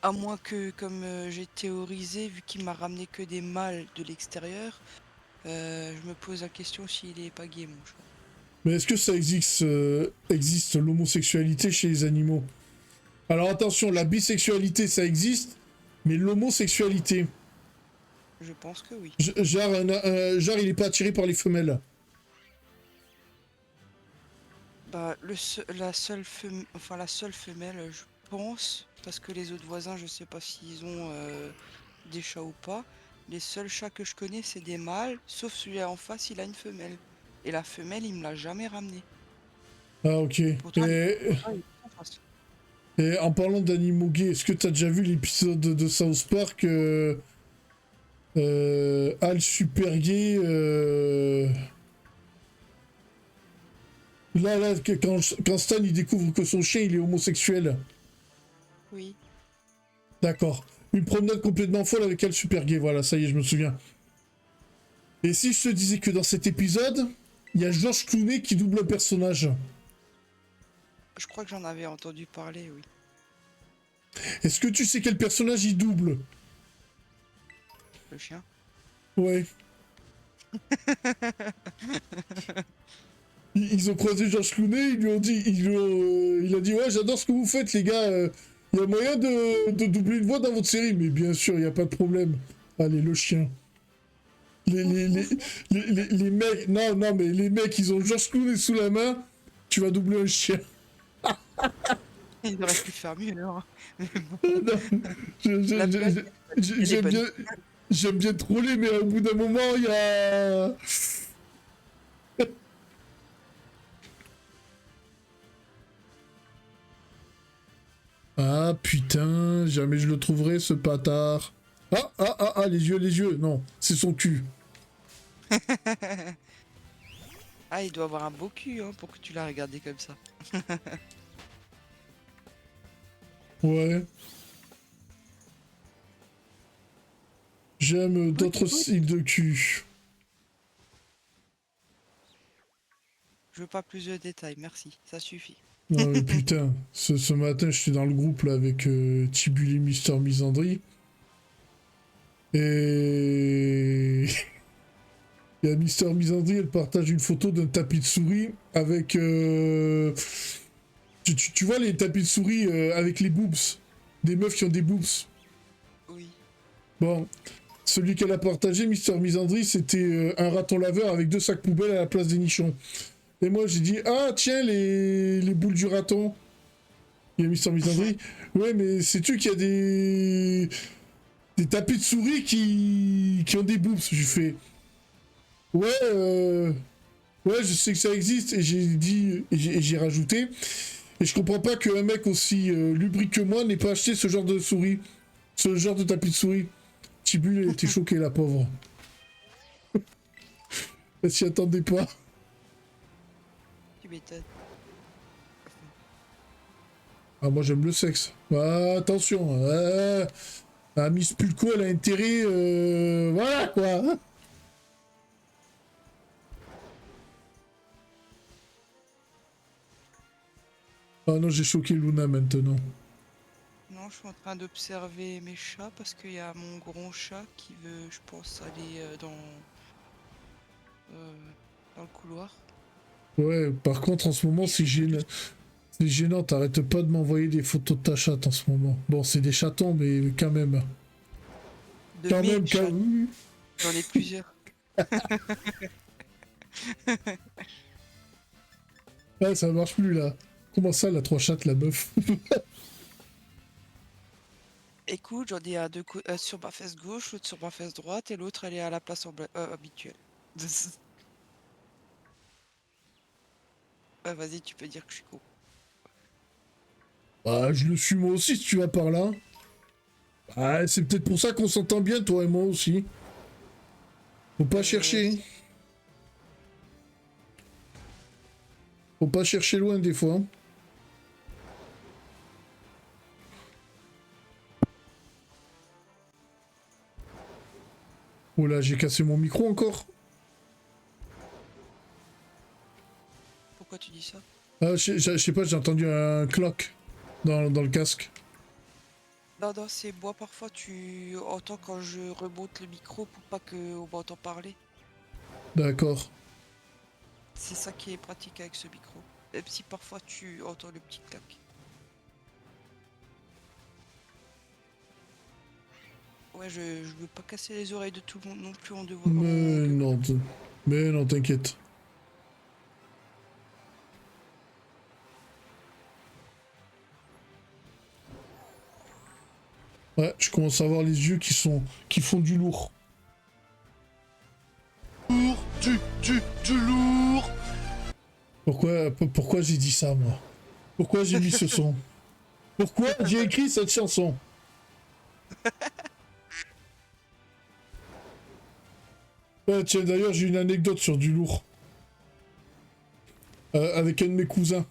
à moins que, comme j'ai théorisé, vu qu'il m'a ramené que des mâles de l'extérieur, je me pose la question s'il est pas gay, mon chat. Mais est-ce que ça existe l'homosexualité chez les animaux? Alors attention, la bisexualité, ça existe, mais l'homosexualité... Je pense que oui. Genre, il est pas attiré par les femelles. Bah, la seule femelle, je pense, parce que les autres voisins, je sais pas s'ils ont des chats ou pas. Les seuls chats que je connais, c'est des mâles, sauf celui-là en face, il a une femelle. Et la femelle, il me l'a jamais ramenée. Ah, ok. Pourtant, Et en parlant d'animaux gays, est-ce que t'as déjà vu l'épisode de South Park Al super gay Là, quand Stan il découvre que son chien il est homosexuel. Oui. D'accord. Une promenade complètement folle avec elle super gay, voilà, ça y est, je me souviens. Et si je te disais que dans cet épisode, il y a George Clooney qui double un personnage. Je crois que j'en avais entendu parler, oui. Est-ce que tu sais quel personnage il double? Le chien. Ouais. Ils ont croisé George Clooney, ils lui ont dit, il a dit ouais, j'adore ce que vous faites les gars, il y a moyen de doubler une voix dans votre série, mais bien sûr, il n'y a pas de problème. Allez, le chien. Les mecs, non, mais les mecs, ils ont George Clooney sous la main, tu vas doubler un chien. Il aurait pu faire mieux, alors. Mais bon, Non, la blague, elle est j'aime bonne. bien, j'aime bien troller, mais au bout d'un moment, il y a... Ah putain, jamais je le trouverai ce patard. Les yeux, non, c'est son cul. Ah, il doit avoir un beau cul, hein, pour que tu l'as regardé comme ça. Ouais. J'aime d'autres styles de cul. Je veux pas plus de détails, merci, ça suffit. Non mais putain, ce matin j'étais dans le groupe là avec Tibuli Mister Misandry. Et... Il y a Mister Misandry, elle partage une photo d'un tapis de souris avec... Tu vois les tapis de souris avec les boobs? Des meufs qui ont des boobs. Oui. Bon, celui qu'elle a partagé, Mister Misandry, c'était un raton laveur avec 2 sacs poubelles à la place des nichons. Et moi j'ai dit, ah tiens, les boules du raton. Il y a Mister Misandry. Ouais, mais sais-tu qu'il y a des tapis de souris qui ont des boobs? Je fais, ouais, ouais, je sais que ça existe. Et j'ai dit, et j'ai rajouté. Et je comprends pas qu'un mec aussi lubrique que moi n'ait pas acheté ce genre de souris. Ce genre de tapis de souris. Tibul, elle était choquée, la pauvre. Elle s'y attendait pas. Tu m'étonnes. Ah, moi j'aime le sexe. Ah, attention. Miss Pulco, elle a intérêt. Voilà quoi. Ah non, j'ai choqué Luna maintenant. Non, je suis en train d'observer mes chats parce qu'il y a mon grand chat qui veut, je pense, aller euh, dans le couloir. Ouais, par contre, en ce moment, c'est gênant. C'est gênant, t'arrêtes pas de m'envoyer des photos de ta chatte en ce moment. Bon, c'est des chatons, mais quand même. De Quand mes même, chats, quand... j'en ai plusieurs. Ouais, ça marche plus là. Comment ça, la 3 chattes, la meuf? Écoute, j'en ai un sur ma fesse gauche, l'autre sur ma fesse droite, et l'autre elle est à la place habituelle. Ouais, vas-y, tu peux dire que je suis con. Bah, je le suis moi aussi, si tu vas par là. Ah, c'est peut-être pour ça qu'on s'entend bien, toi et moi aussi. Faut pas chercher. Faut pas chercher loin des fois. Oh là, j'ai cassé mon micro encore. Pourquoi tu dis ça? Ah, je sais pas, j'ai entendu un cloc dans le casque. Non, non, c'est moi parfois tu entends quand je remonte le micro pour pas qu'on m'entend parler. D'accord. C'est ça qui est pratique avec ce micro. Même si parfois tu entends le petit clac. Ouais, je veux pas casser les oreilles de tout le monde non plus en devant. Mais non, t'inquiète. Ouais, je commence à avoir les yeux qui font du lourd. Lourd, du lourd. Pourquoi j'ai dit ça, moi? Pourquoi j'ai mis ce son? Pourquoi j'ai écrit cette chanson? Ouais, tiens, d'ailleurs, j'ai une anecdote sur du lourd. Avec un de mes cousins.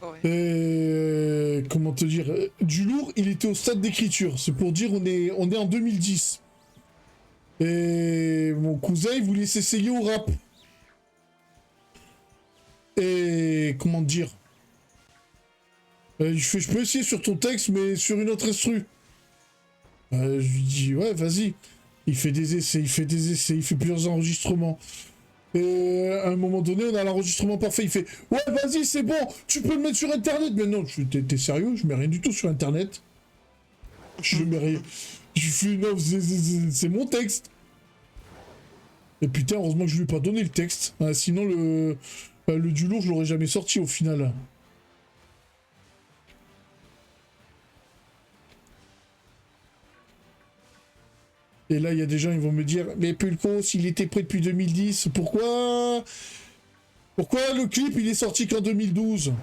Ouais. Comment te dire, du lourd, il était au stade d'écriture. C'est pour dire, on est en 2010. Et mon cousin, il voulait s'essayer au rap. Et comment te dire, je peux essayer sur ton texte, mais sur une autre instru. Je lui dis, ouais, vas-y. Il fait des essais, il fait plusieurs enregistrements. Et à un moment donné, on a l'enregistrement parfait. Il fait, ouais, vas-y, c'est bon, tu peux le mettre sur Internet. Mais non, t'es sérieux? Je mets rien du tout sur Internet. Je mets rien. Je fais, non, c'est mon texte. Et putain, heureusement que je lui ai pas donné le texte. Ah, sinon, le du lourd, je l'aurais jamais sorti au final. Et là, il y a des gens, ils vont me dire, mais Pulco, s'il était prêt depuis 2010, pourquoi le clip, il est sorti qu'en 2012?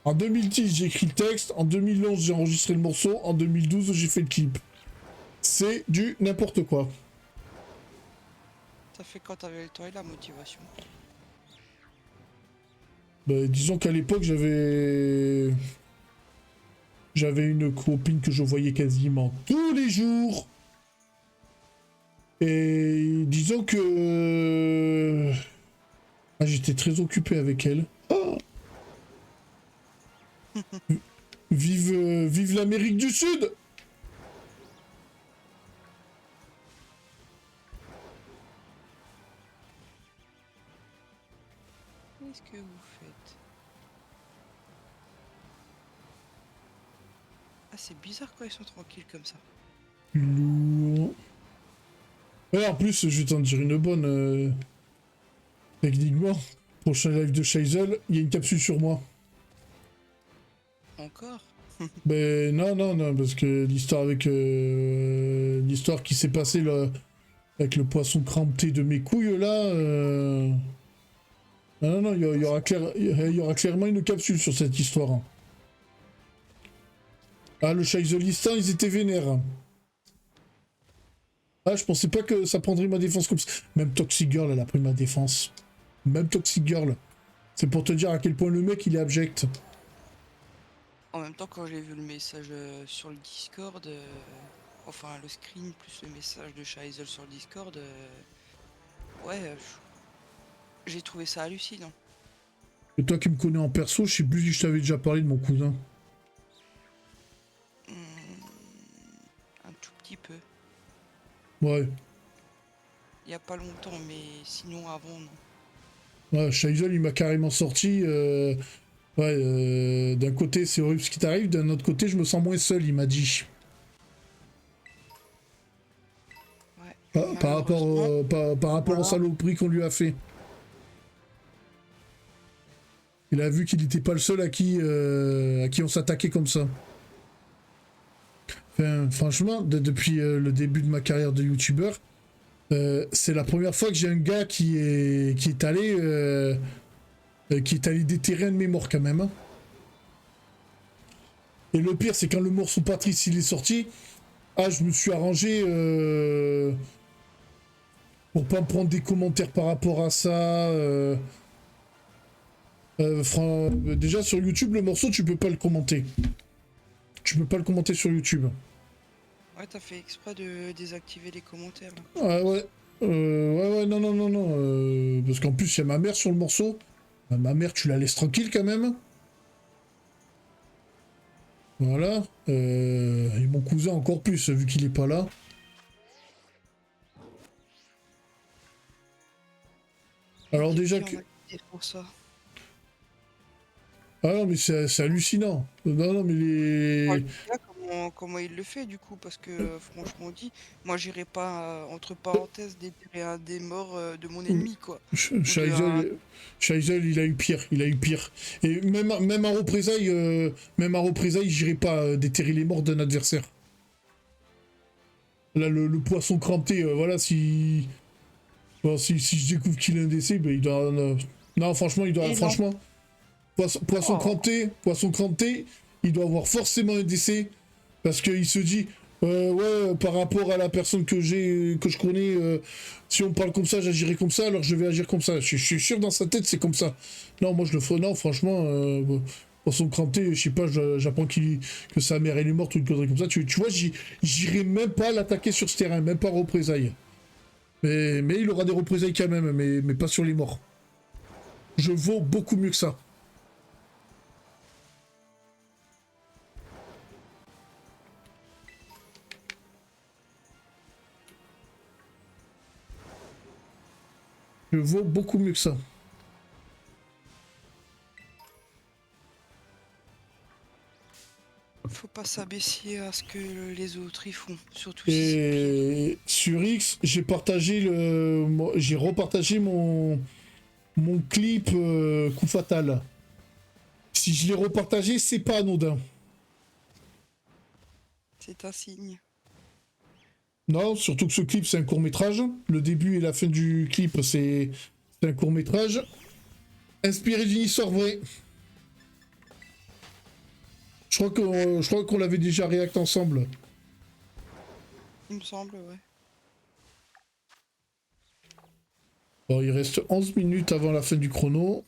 En 2010, j'ai écrit le texte, en 2011, j'ai enregistré le morceau, en 2012, j'ai fait le clip. C'est du n'importe quoi. T'as fait quand t'avais le temps et la motivation. Bah, disons qu'à l'époque, j'avais une copine que je voyais quasiment tous les jours. Et disons que j'étais très occupé avec elle. Oh vive l'Amérique du Sud! Qu'est-ce que vous faites? Ah, c'est bizarre quand ils sont tranquilles comme ça. Lourd. Ouais, en plus, je vais t'en dire une bonne. Techniquement, prochain live de Shaisel, il y a une capsule sur moi. Encore? Ben non, parce que l'histoire avec l'histoire qui s'est passée là, avec le poisson crampé de mes couilles là. Non, il y aura clairement une capsule sur cette histoire. Hein. Ah, le Shaiselistan, ils étaient vénères. Ah, je pensais pas que ça prendrait ma défense comme ça. Même Toxic Girl, elle a pris ma défense. Même Toxic Girl. C'est pour te dire à quel point le mec, il est abject. En même temps, quand j'ai vu le message sur le Discord, enfin le screen plus le message de Shaisel sur le Discord, ouais, j'ai trouvé ça hallucinant. Et toi qui me connais en perso, je sais plus si je t'avais déjà parlé de mon cousin. Un tout petit peu. Ouais. Il y a pas longtemps, mais sinon avant, non. Ouais, Shaisel, il m'a carrément sorti. D'un côté, c'est horrible ce qui t'arrive, d'un autre côté, je me sens moins seul, il m'a dit. Ouais. Par rapport aux saloperies qu'on lui a fait. Il a vu qu'il n'était pas le seul à qui on s'attaquait comme ça. Enfin, franchement, depuis le début de ma carrière de youtubeur, c'est la première fois que j'ai un gars qui est allé déterrer un de mes morts quand même. Hein. Et le pire, c'est quand le morceau Patrice il est sorti, je me suis arrangé pour pas me prendre des commentaires par rapport à ça. Déjà sur YouTube, le morceau, tu peux pas le commenter. Tu peux pas le commenter sur YouTube. Ouais, t'as fait exprès de désactiver les commentaires. Là. Ouais. Non. Parce qu'en plus, il y a ma mère sur le morceau. Ma mère, tu la laisses tranquille quand même. Voilà. Et mon cousin encore plus, vu qu'il est pas là. Alors déjà que... Pour ça. Ah non, mais c'est hallucinant. Non, mais les... Ouais, comment il le fait du coup, parce que franchement dit, moi j'irai pas entre parenthèses déterrer un des morts de mon ennemi quoi. Shaisel, il a eu pire, Et même en représailles, j'irai pas déterrer les morts d'un adversaire. Là, le poisson crampé, voilà, si je découvre qu'il a un décès, ben il doit... non, franchement, il doit... Franchement, poisson crampé, il doit avoir forcément un décès. Parce qu'il se dit, Ouais, par rapport à la personne que je connais, si on parle comme ça, j'agirai comme ça, alors je vais agir comme ça. Je suis sûr dans sa tête, c'est comme ça. Non, moi je le ferai. Non, franchement, dans son cranté, je sais pas, j'apprends que sa mère elle est morte ou une connerie comme ça. Tu vois, j'irai même pas l'attaquer sur ce terrain, même pas représailles. Mais il aura des représailles quand même, mais pas sur les morts. Je vaux beaucoup mieux que ça. Je vaux beaucoup mieux que ça. Faut pas s'abaisser à ce que les autres y font, surtout si c'est pire. Et sur X, j'ai repartagé mon clip coup fatal. Si je l'ai repartagé, c'est pas anodin. C'est un signe. Non, surtout que ce clip, c'est un court-métrage. Le début et la fin du clip, c'est un court-métrage. Inspiré d'une histoire vraie. Je crois qu'on l'avait déjà réacté ensemble. Il me semble, ouais. Bon, il reste 11 minutes avant la fin du chrono.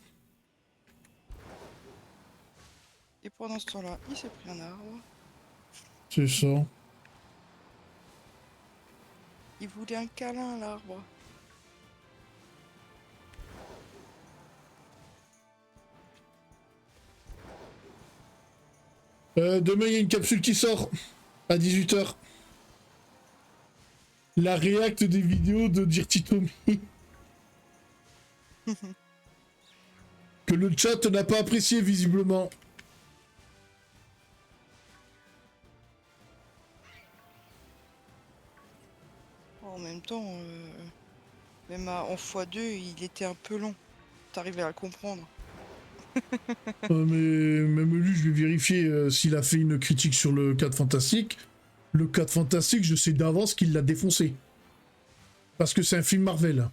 Et pendant ce temps-là, il s'est pris un arbre. C'est ça. Il voulait un câlin, l'arbre. Demain, il y a une capsule qui sort à 18 h. La réacte des vidéos de Dirty Tommy. Que le chat n'a pas apprécié, visiblement. En même temps, même en x2, il était un peu long. T'arrivais à le comprendre. Mais même lui, je vais vérifier s'il a fait une critique sur le 4 Fantastique. Le 4 Fantastique, je sais d'avance qu'il l'a défoncé. Parce que c'est un film Marvel.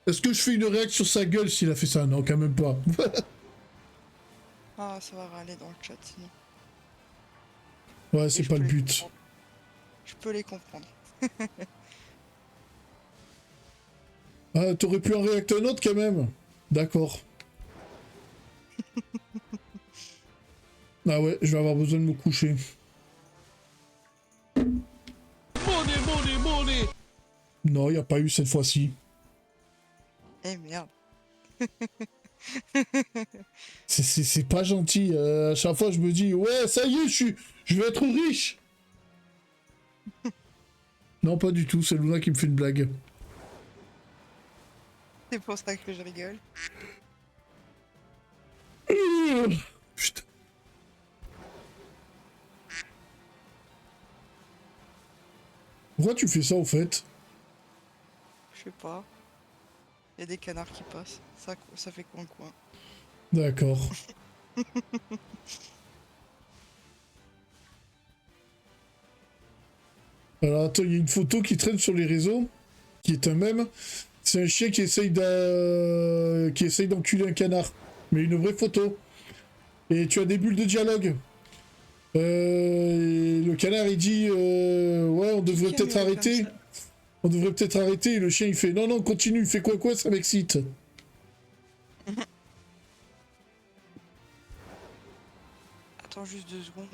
Est-ce que je fais une réaction sur sa gueule s'il a fait ça? Non, quand même pas. Ah, ça va râler dans le chat sinon. Ouais, Et c'est je pas peux le les but. comprendre. Je peux les comprendre. Ah, t'aurais pu en réacter un autre quand même. D'accord. Ah ouais, je vais avoir besoin de me coucher. Money. Non, y a pas eu cette fois-ci. Eh merde. C'est pas gentil. À chaque fois, je me dis, ouais, ça y est, je vais être riche. Non, pas du tout. C'est Luna qui me fait une blague. C'est pour ça que je rigole. Putain. Pourquoi tu fais ça, au fait? Je sais pas. Il y a des canards qui passent. Ça fait coin-coin. D'accord. Alors, attends, il y a une photo qui traîne sur les réseaux, qui est un mème. C'est un chien qui essaye d'enculer un canard. Mais une vraie photo. Et tu as des bulles de dialogue. Et le canard, il dit ouais, on devrait Qui a peut-être mis arrêter. comme ça On devrait peut-être arrêter. Et le chien, il fait non, non, continue. Il fait quoi, ça m'excite. Attends juste 2 secondes.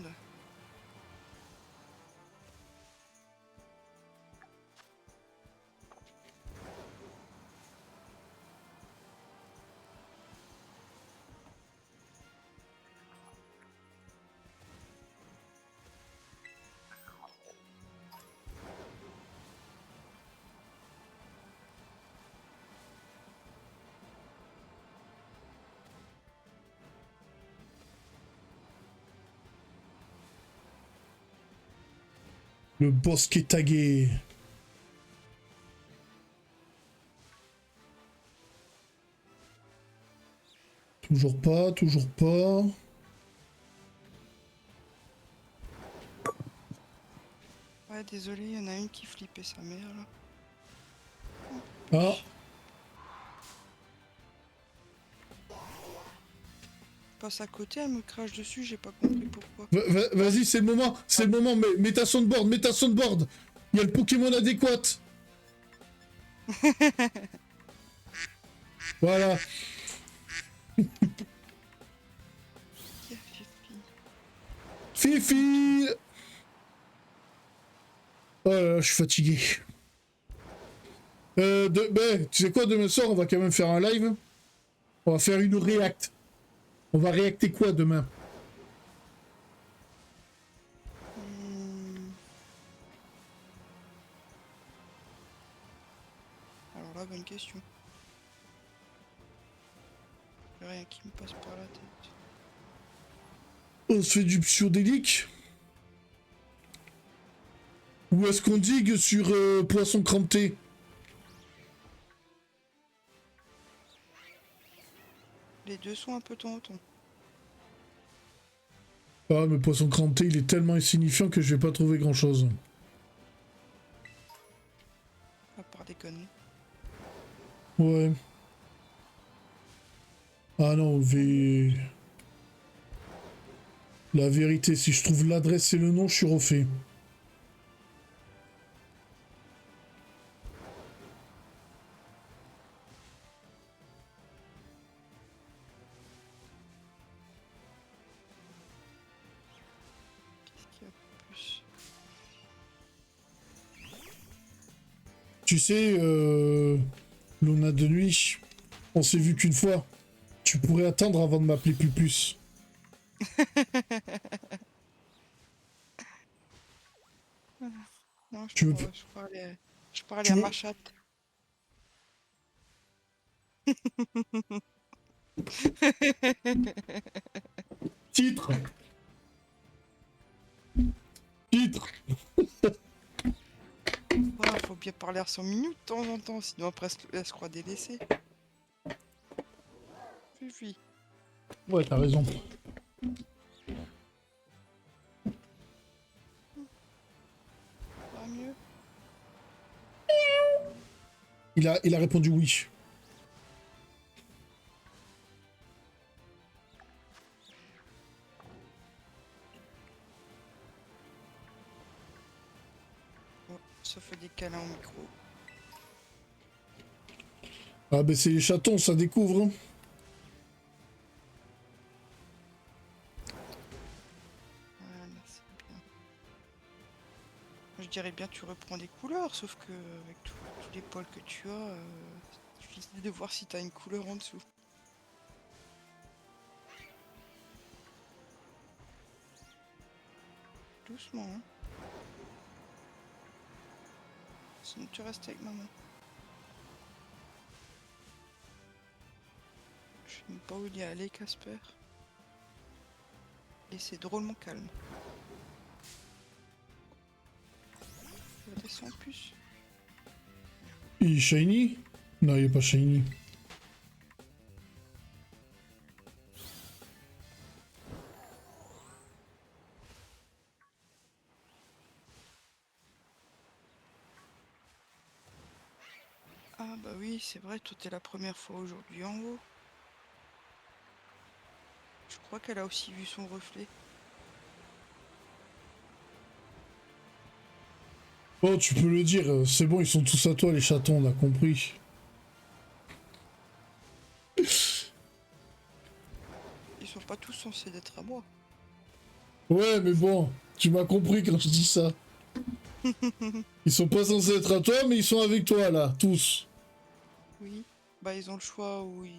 Le boss qui est tagué. Toujours pas, toujours pas. Ouais, désolé, il y en a une qui flippait sa mère là. Ah. passe à côté, elle me crache dessus, j'ai pas compris pourquoi. Vas-y, c'est le moment, mets ta soundboard. Il y a le Pokémon adéquat. Voilà. Fifi. Oh là là, je suis fatigué. Tu sais quoi, demain soir, on va quand même faire un live. On va faire une react. On va réacter quoi demain? Alors là, bonne question. J'ai rien qui me passe par la tête. On se fait du psychodélique? Ou est-ce qu'on digue sur poisson crampté? Les deux sont un peu ton. Ah, mais poisson crampté, il est tellement insignifiant que je vais pas trouver grand-chose. À part des conneries. Ouais. Ah non, La vérité, si je trouve l'adresse et le nom, je suis refait. Qu'est-ce qu'il y a de plus? Tu sais, Luna de nuit, on s'est vu qu'une fois. Tu pourrais attendre avant de m'appeler Pupus. Non, Tu veux je parlais tu à veux- ma chatte. Titre. Ouais, faut bien parler à 100 minutes de temps en temps, sinon après elle se croit délaissée. Fifi. Ouais, t'as raison. Pas mieux. Il a répondu oui. Ouais, ça fait des câlins au micro. Ah ben c'est les chatons, ça découvre. Hein. Voilà, c'est bien. Je dirais bien tu reprends des couleurs, sauf que avec tous les poils que tu as, difficile de voir si t'as une couleur en dessous. Doucement, hein. Sinon tu restes avec maman. Je sais même pas où il est allé, Casper. Et c'est drôlement calme. Il descend plus. Il est shiny? Non, il est pas shiny. Ah bah oui, c'est vrai, toi t'es la première fois aujourd'hui en haut. Je crois qu'elle a aussi vu son reflet. Oh, tu peux le dire, c'est bon, ils sont tous à toi, les chatons, on a compris. Ils sont pas tous censés d'être à moi. Ouais, mais bon, tu m'as compris quand je dis ça. Ils sont pas censés être à toi, mais ils sont avec toi, là, tous. Oui. Bah ils ont le choix où ils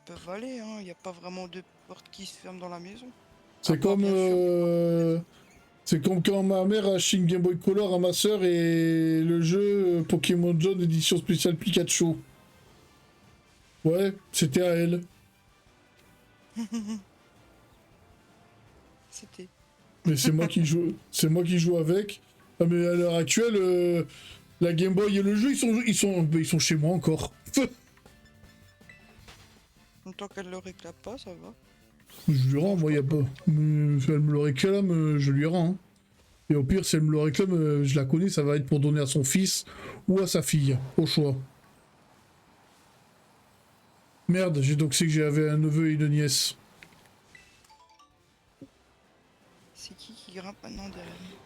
peuvent aller, hein. Il n'y a pas vraiment de porte qui se ferme dans la maison. C'est À part, comme... bien sûr, C'est comme quand ma mère a acheté une Game Boy Color à ma soeur et le jeu Pokémon Jaune édition spéciale Pikachu. Ouais, c'était à elle. C'était. Mais c'est moi qui joue, c'est moi qui joue avec. Ah mais à l'heure actuelle, la Game Boy et le jeu, ils sont chez moi encore. Tant qu'elle le réclame pas, ça va. Je lui rends, moi y a pas. Si elle me le réclame, je lui rends. Hein. Et au pire, si elle me le réclame, je la connais, ça va être pour donner à son fils ou à sa fille, au choix. Merde, j'ai doxé que j'avais un neveu et une nièce. C'est qui grimpe maintenant derrière nous?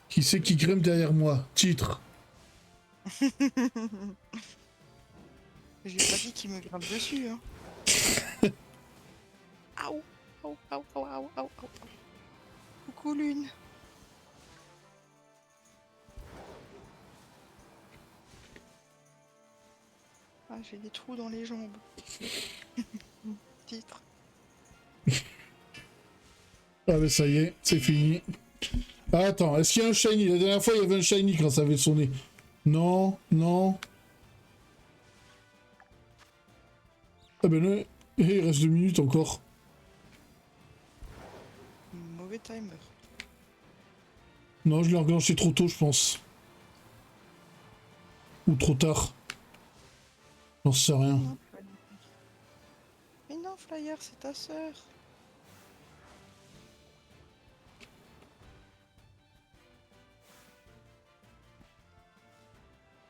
Qui c'est qui grimpe derrière moi? Titre. J'ai pas dit qu'il me grimpe dessus, hein. Aouh, aouh, aouh, aouh, aouh, aouh, aouh. Coucou Lune. Ah, j'ai des trous dans les jambes. Titre. Ah mais ça y est, c'est fini. Ah, attends, est-ce qu'il y a un shiny? La dernière fois, il y avait un shiny quand ça avait sonné. Non, non. Ah ben là, il reste 2 minutes encore. Mauvais timer. Non, je l'ai enclenché trop tôt, je pense. Ou trop tard. J'en sais rien. Non, Flyer. Mais non, Flyer, c'est ta sœur.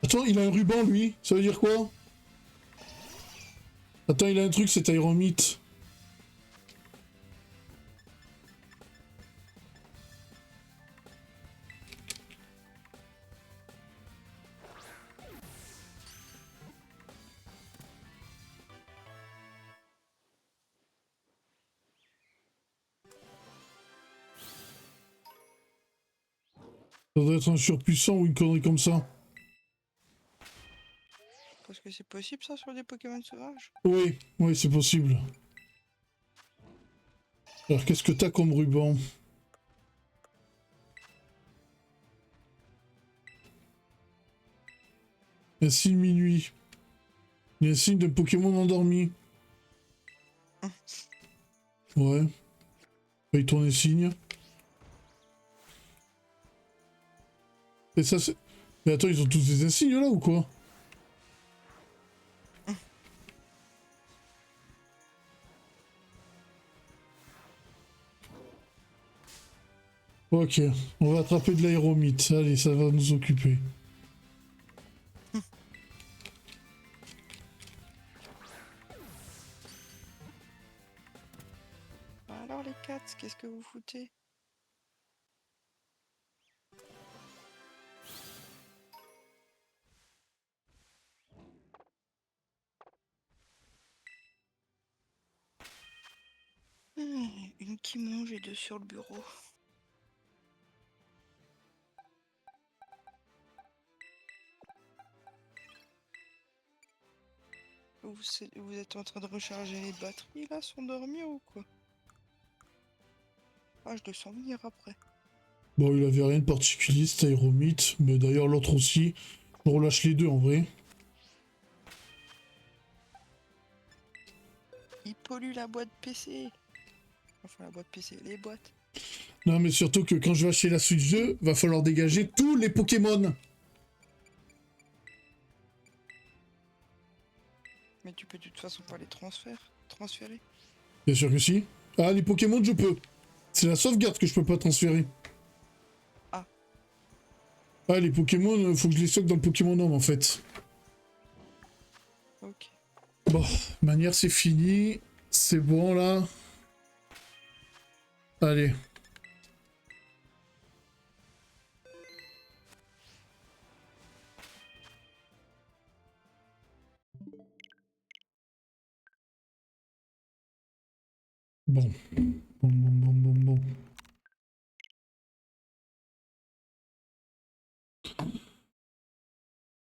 Attends, il a un ruban, lui. Ça veut dire quoi? Attends, il a un truc, c'est Tyromite. Ça doit être un surpuissant ou une connerie comme ça. Parce que c'est possible ça sur des Pokémon sauvages. Oui, oui, c'est possible. Alors, qu'est-ce que t'as comme ruban? Un signe minuit. Il y a un signe d'un Pokémon endormi. Ouais. Il tourne les signes. Et ça, c'est... Mais attends, ils ont tous des insignes là ou quoi? Ok, on va attraper de l'aéromite. Allez, ça va nous occuper. Alors les cats, qu'est-ce que vous foutez? Une qui mange et deux sur le bureau. Vous êtes en train de recharger les batteries là, sont dormis ou quoi? Ah, je le sens venir après. Bon, il avait rien de particulier, cet aéromite. Mais d'ailleurs, l'autre aussi. On relâche les deux en vrai. Il pollue la boîte PC. Enfin, la boîte PC, les boîtes. Non, mais surtout que quand je vais acheter la Switch 2, va falloir dégager tous les Pokémon. Mais tu peux de toute façon pas les transférer. Bien sûr que si. Ah, les Pokémon, je peux. C'est la sauvegarde que je peux pas transférer. Ah. Ah, les Pokémon, faut que je les stocke dans le Pokémon Home en fait. Ok. Bon, manière, c'est fini. C'est bon là. Allez. Bon. Bon.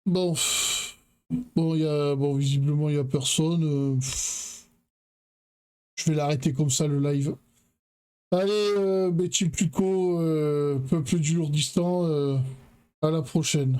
Bon. Bon, visiblement, il y a personne. Je vais l'arrêter comme ça, le live. Allez, Betty Plucot, Peuple du Lourdistan, à la prochaine.